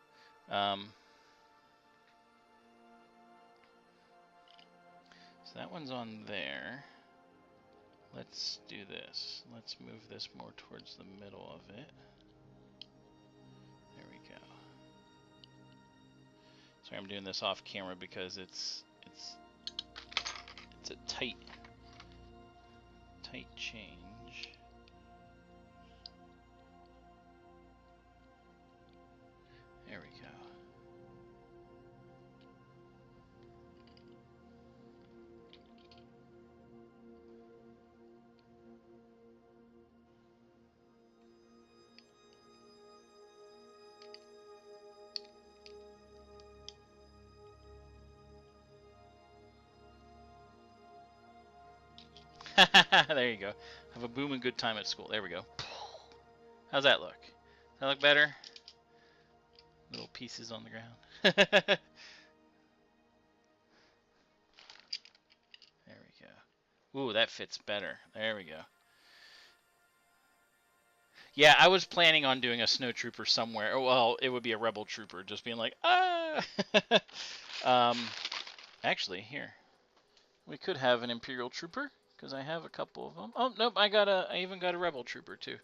So that one's on there. Let's do this. Let's move this more towards the middle of it. There we go. Sorry, I'm doing this off camera because it's a tight change. There we go. There you go. Have a boom and good time at school. There we go. How's that look? Does that look better? Little pieces on the ground. There we go. Ooh, that fits better. There we go. Yeah, I was planning on doing a snow trooper somewhere. Well, it would be a rebel trooper, just being like, ah! Actually, here. We could have an imperial trooper, because I have a couple of them. Oh, nope, I even got a rebel trooper, too.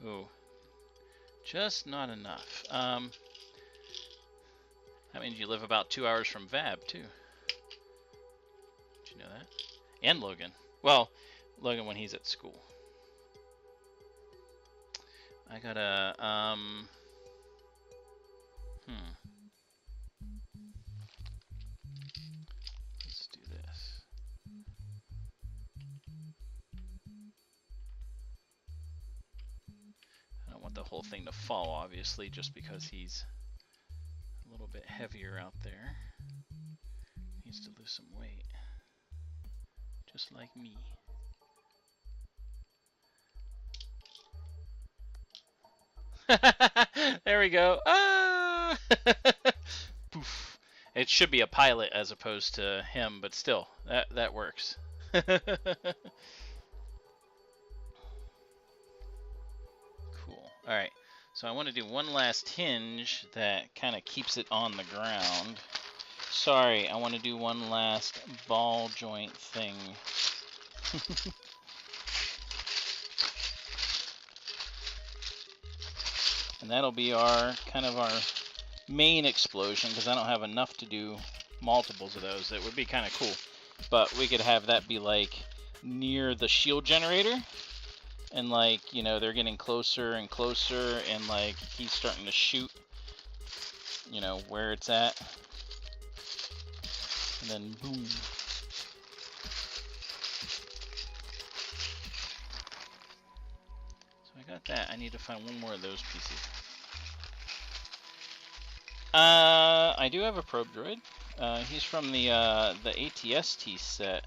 Ooh. Just not enough. That means you live about 2 hours from Vab, too. Did you know that? And Logan. Well, Logan when he's at school. I gotta, Let's do this. I don't want the whole thing to fall, obviously, just because he's heavier out there. Needs to lose some weight. Just like me. There we go. Ah! Poof. It should be a pilot as opposed to him, but still, that works. Cool. All right. So I want to do one last hinge that kind of keeps it on the ground. Sorry, I want to do one last ball joint thing. And that'll be our kind of our main explosion, because I don't have enough to do multiples of those. It would be kind of cool. But we could have that be like near the shield generator. And like, you know, they're getting closer and closer, and like he's starting to shoot, you know, where it's at. And then boom. So I got that. I need to find one more of those pieces. I do have a probe droid. He's from the ATST set.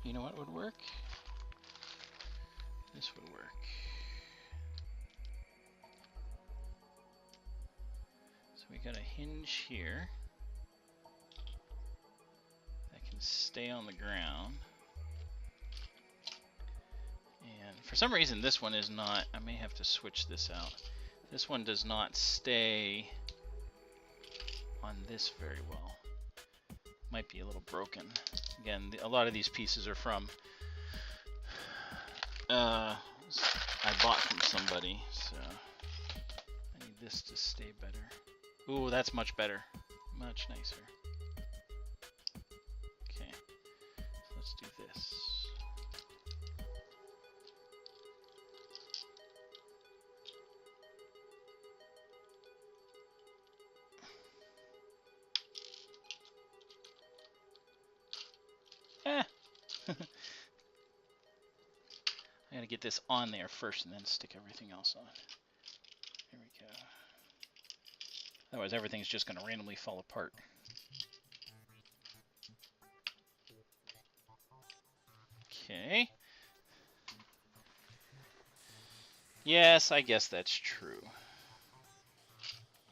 You know what would work? This would work. So we got a hinge here that can stay on the ground. And for some reason this one is not, I may have to switch this out. This one does not stay on this very well. Might be a little broken. Again, a lot of these pieces are from I bought from somebody, so I need this to stay better. Ooh, that's much better. Much nicer. Okay, so let's do this. I gotta get this on there first and then stick everything else on. Here we go. Otherwise everything's just gonna randomly fall apart. Okay. Yes, I guess that's true.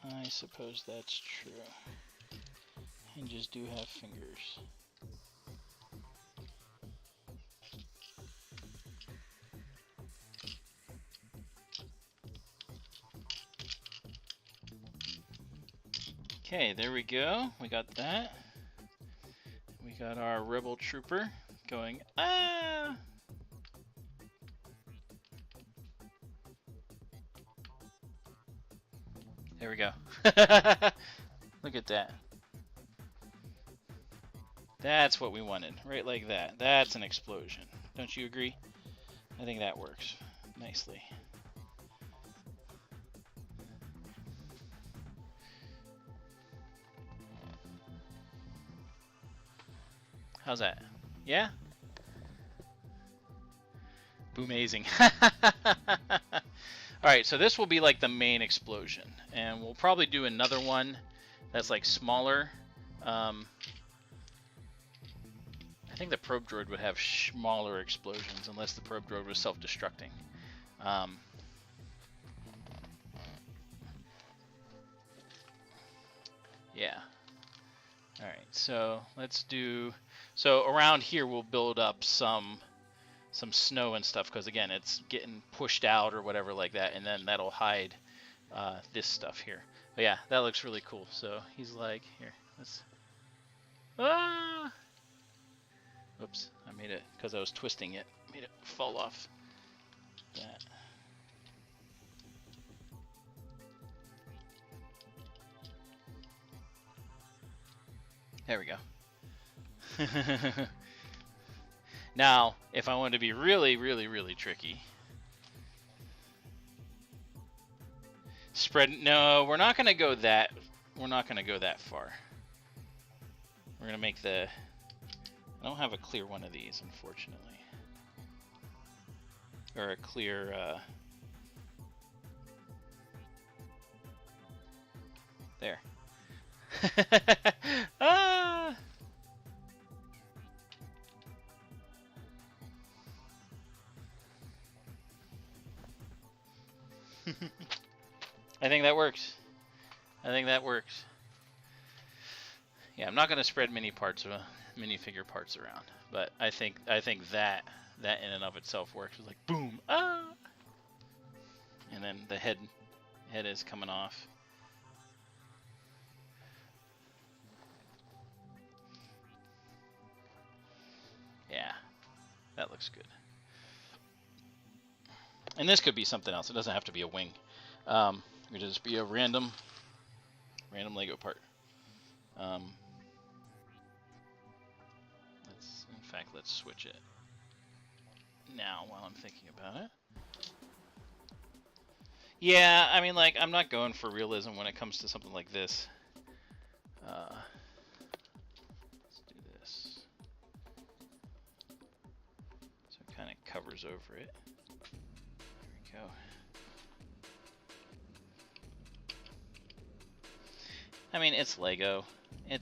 I suppose that's true. Hinges do have fingers. Okay, there we go. We got that. We got our rebel trooper going, ah! There we go. Look at that. That's what we wanted, right like that. That's an explosion. Don't you agree? I think that works nicely. How's that? Yeah? Boomazing. Alright, so this will be like the main explosion. And we'll probably do another one that's like smaller. I think the probe droid would have smaller explosions unless the probe droid was self-destructing. Yeah. Alright, so let's do... So around here we'll build up some snow and stuff, because again it's getting pushed out or whatever like that, and then that'll hide this stuff here. But yeah, that looks really cool. So he's like, here, let's... Ah! Oops, I made it, because I was twisting it, made it fall off. That. There we go. Now, if I want to be really, really, really tricky, spread. No, we're not going to go that. We're not going to go that far. We're going to make the. I don't have a clear one of these, unfortunately, or a clear. There. Ah! I think that works. I think that works. Yeah, I'm not going to spread minifigure parts around, but I think that in and of itself works. It's like boom, ah, and then the head is coming off. Yeah, that looks good. And this could be something else. It doesn't have to be a wing. It could just be a random Lego part. Let's switch it now while I'm thinking about it. Yeah, I mean, like, I'm not going for realism when it comes to something like this. Let's do this. So it kind of covers over it. There we go. I mean, it's Lego. It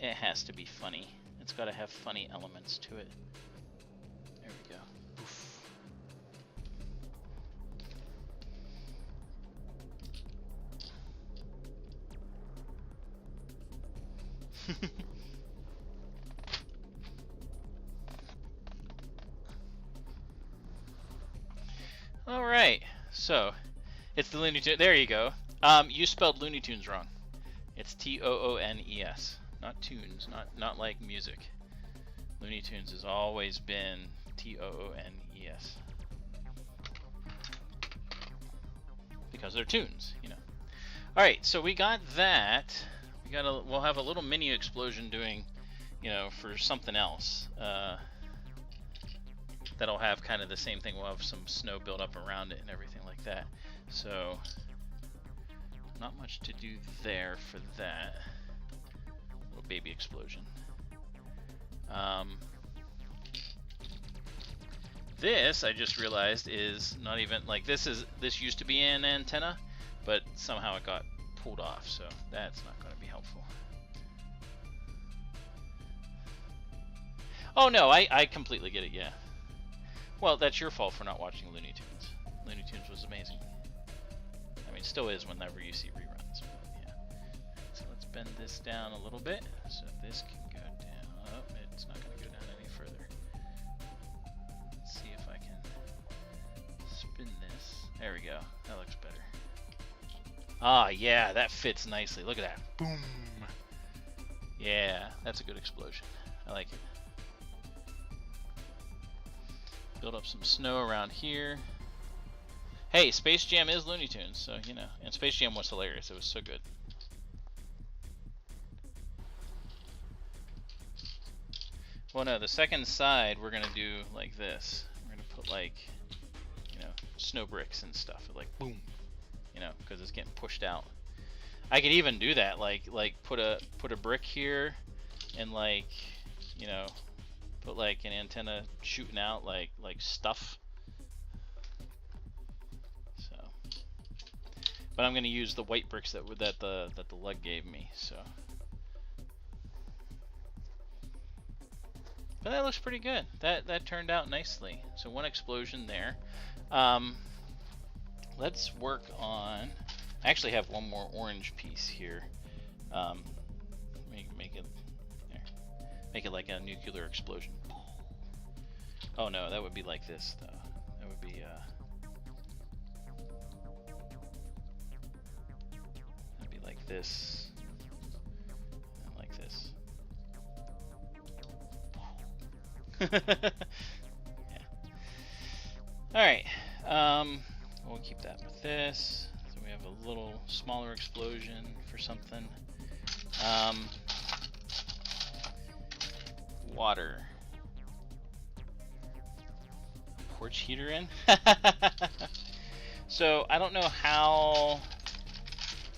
has to be funny. It's got to have funny elements to it. There we go. Oof. All right. So, it's the Looney Tunes. There you go. You spelled Looney Tunes wrong. It's T-O-O-N-E-S. Not tunes, not like music. Looney Tunes has always been T-O-O-N-E-S. Because they're tunes, you know. Alright, so we got that. We'll have a little mini explosion doing, you know, for something else. That'll have kind of the same thing. We'll have some snow build up around it and everything like that. So, not much to do there for that. Baby explosion. This I just realized is not even like this used to be an antenna, but somehow it got pulled off, so that's not going to be helpful. Oh no, I completely get it. Yeah. Well, that's your fault for not watching Looney Tunes. Looney Tunes was amazing. I mean, still is whenever you see reruns. Bend this down a little bit so this can go down. Oh, it's not going to go down any further. Let's see if I can spin this. There we go. That looks better. Ah, yeah, that fits nicely. Look at that. Boom. Yeah, that's a good explosion. I like it. Build up some snow around here. Hey, Space Jam is Looney Tunes, so, you know. And Space Jam was hilarious. It was so good. Well, no, the second side we're gonna do like this. We're gonna put like, you know, snow bricks and stuff. Like boom, you know, because it's getting pushed out. I could even do that, like put a brick here, and like, you know, put like an antenna shooting out like stuff. So, but I'm gonna use the white bricks that the lug gave me. So. But that looks pretty good. That turned out nicely. So one explosion there. Let's work on. I actually have one more orange piece here. Make it there. Make it like a nuclear explosion. Oh no, that would be like this though. That would be that'd be like this and like this. Yeah. Alright, we'll keep that with this. So we have a little smaller explosion for something. Water. Porch heater in? So I don't know how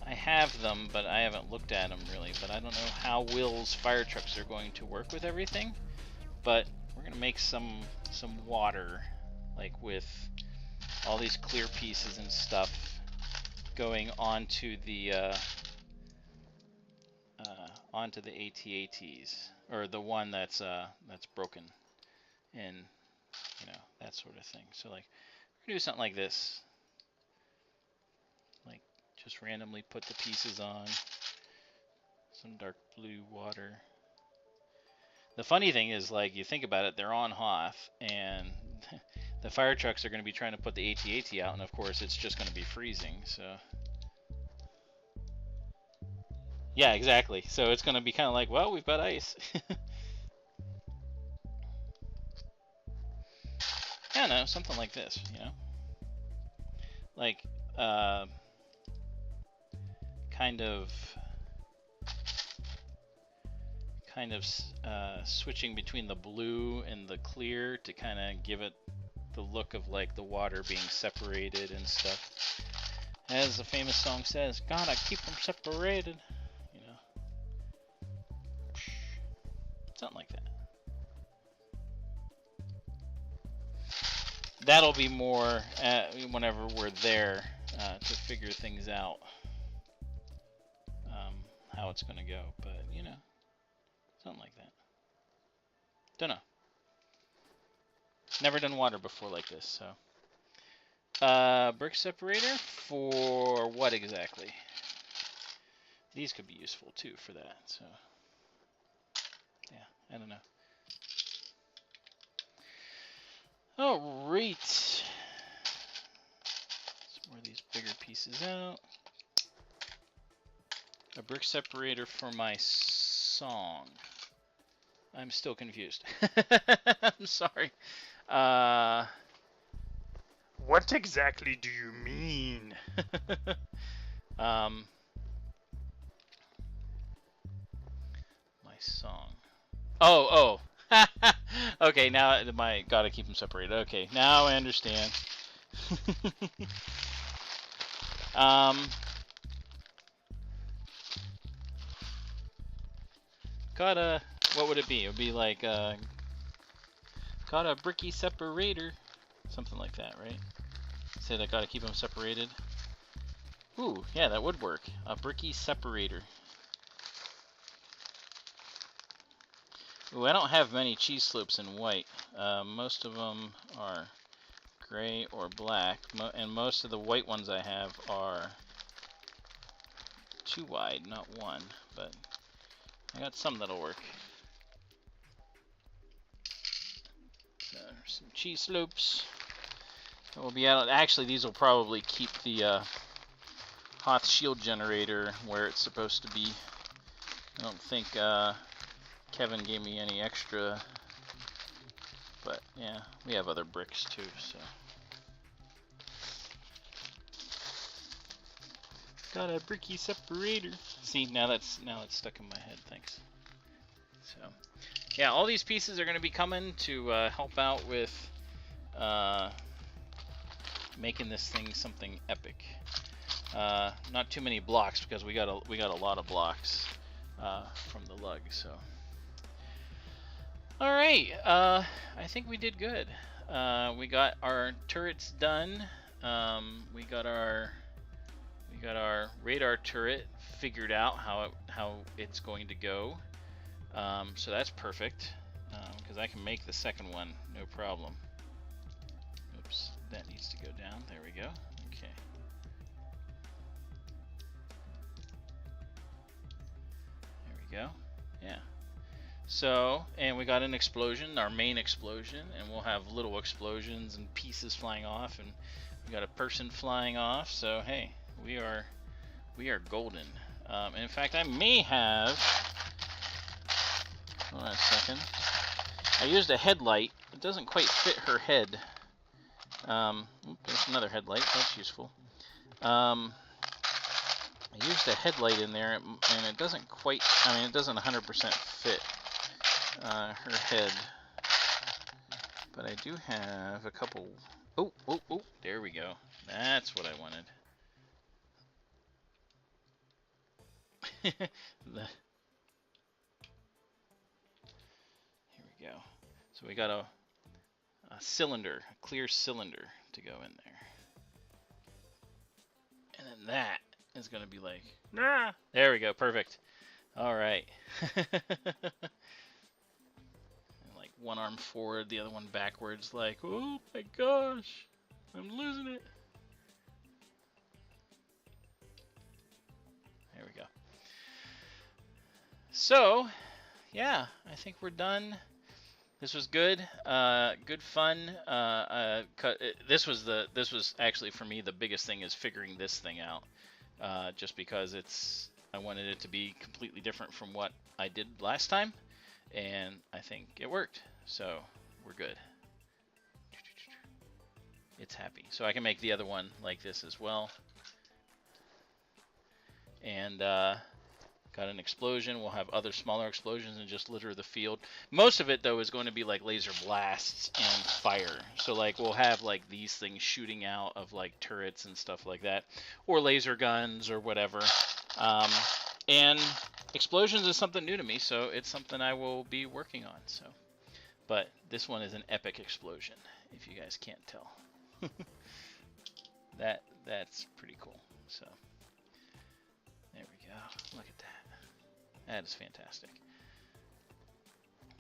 I have them, but I haven't looked at them really, but I don't know how Will's fire trucks are going to work with everything. But we're gonna make some water, like with all these clear pieces and stuff going onto the onto the AT-ATs, or the one that's broken, and you know, that sort of thing. So like, we're gonna do something like this, like just randomly put the pieces on. Some dark blue water. The funny thing is, like, you think about it, they're on Hoth, and the fire trucks are going to be trying to put the AT-AT out, and of course it's just going to be freezing, so. Yeah, exactly. So it's going to be kind of like, well, we've got ice. I don't know, something like this, you know? Like, kind of switching between the blue and the clear to kind of give it the look of like the water being separated and stuff. As the famous song says, gotta keep them separated, you know. Something like that. That'll be more whenever we're there to figure things out, how it's going to go, but you know. Something like that. Don't know. Never done water before like this, so. Brick separator for what exactly? These could be useful too for that, so. Yeah, I don't know. Alright. Some more of these bigger pieces out. A brick separator for my song. I'm still confused. I'm sorry. What exactly do you mean? My song. Oh. Okay, now my gotta keep them separated. Okay, now I understand. Gotta, what would it be? It would be like, got a bricky separator. Something like that, right? Say that gotta keep them separated. Ooh, yeah, that would work. A bricky separator. Ooh, I don't have many cheese slopes in white. Most of them are gray or black, and most of the white ones I have are too wide, not one, but I got some that'll work. Some cheese slopes that will be out. Actually, these will probably keep the Hoth shield generator where it's supposed to be. I don't think Kevin gave me any extra, but yeah, we have other bricks too, so. Got a bricky separator. See, now it's stuck in my head. Thanks. So, yeah, all these pieces are going to be coming to help out with making this thing something epic. Not too many blocks because we got a lot of blocks from the lug. So, all right, I think we did good. We got our turrets done. We got our radar turret figured out how it's going to go. So that's perfect, because I can make the second one, no problem. Oops, that needs to go down. There we go. Okay. There we go. Yeah. So, and we got an explosion, our main explosion, and we'll have little explosions and pieces flying off, and we got a person flying off. So hey, we are golden. In fact, I may have. Hold on a second. I used a headlight. It doesn't quite fit her head. There's another headlight. That's useful. I used a headlight in there, and it doesn't quite. I mean, it doesn't 100% fit her head. But I do have a couple. Oh! There we go. That's what I wanted. Here we go. So we got a cylinder, a clear cylinder to go in there. And then that is going to be like, nah. There we go, perfect. All right. Like one arm forward, the other one backwards, like, oh my gosh, I'm losing it. There we go. So, yeah, I think we're done. This was good, good fun. This was actually for me the biggest thing is figuring this thing out, just because I wanted it to be completely different from what I did last time, and I think it worked. So we're good. It's happy. So I can make the other one like this as well. And got an explosion. We'll have other smaller explosions and just litter the field. Most of it, though, is going to be like laser blasts and fire. So like we'll have like these things shooting out of like turrets and stuff like that, or laser guns or whatever. And explosions is something new to me, so it's something I will be working on. So, but this one is an epic explosion, if you guys can't tell. That's pretty cool. So there we go. Look at that. That is fantastic.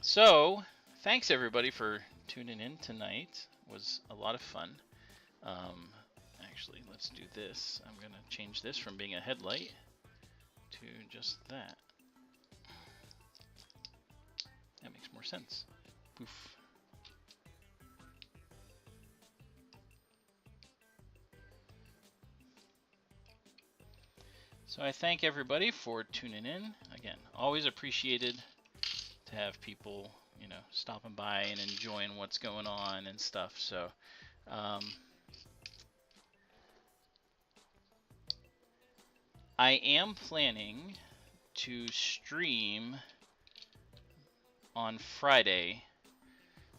So thanks everybody for tuning in tonight. It was a lot of fun. Actually, let's do this. I'm gonna change this from being a headlight to just that. That makes more sense. Poof. So I thank everybody for tuning in. Again, always appreciated to have people, you know, stopping by and enjoying what's going on and stuff. So, I am planning to stream on Friday,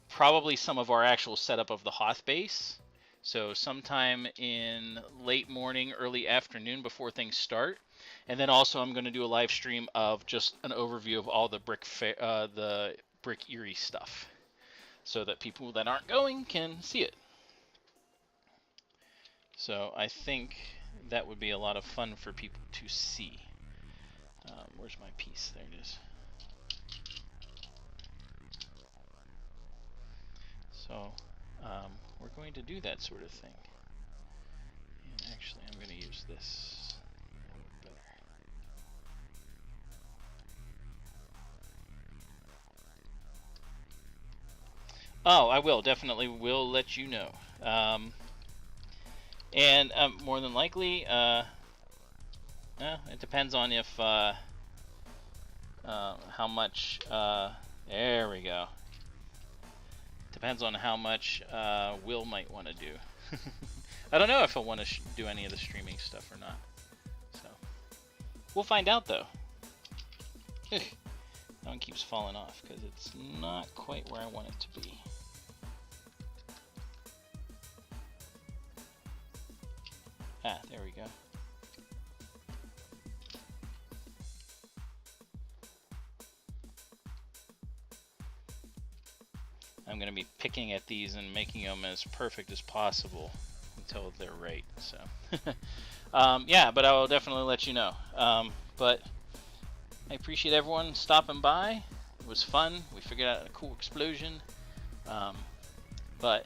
probably some of our actual setup of the Hoth base. So sometime in late morning, early afternoon before things start. And then also I'm going to do a live stream of just an overview of all the Brick Erie stuff, so that people that aren't going can see it. So I think that would be a lot of fun for people to see. Where's my piece? There it is. So we're going to do that sort of thing. And actually, I'm going to use this better. Oh, I will. Definitely will let you know. And more than likely, it depends on if how much. There we go. Depends on how much Will might want to do. I don't know if he'll want to do any of the streaming stuff or not. So we'll find out, though. That one keeps falling off because it's not quite where I want it to be. Ah, there we go. I'm going to be picking at these and making them as perfect as possible until they're right. So, yeah, but I will definitely let you know. But I appreciate everyone stopping by. It was fun. We figured out a cool explosion. But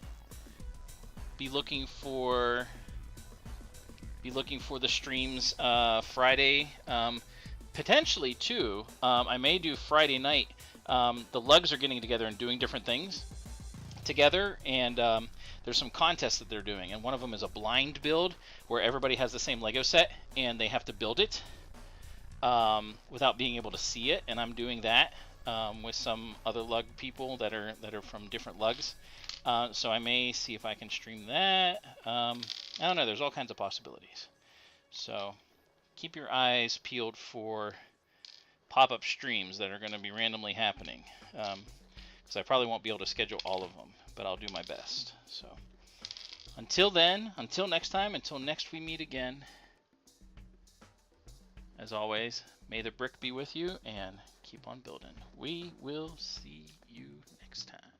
be looking for the streams Friday. Potentially too. I may do Friday night. The lugs are getting together and doing different things together, and there's some contests that they're doing, and one of them is a blind build where everybody has the same Lego set and they have to build it without being able to see it, and I'm doing that with some other lug people that are from different lugs. So I may see if I can stream that. I don't know, there's all kinds of possibilities. So keep your eyes peeled for pop-up streams that are going to be randomly happening, because I probably won't be able to schedule all of them, but I'll do my best. So until then, until next time, until next we meet again, as always, may the brick be with you and keep on building. We will see you next time.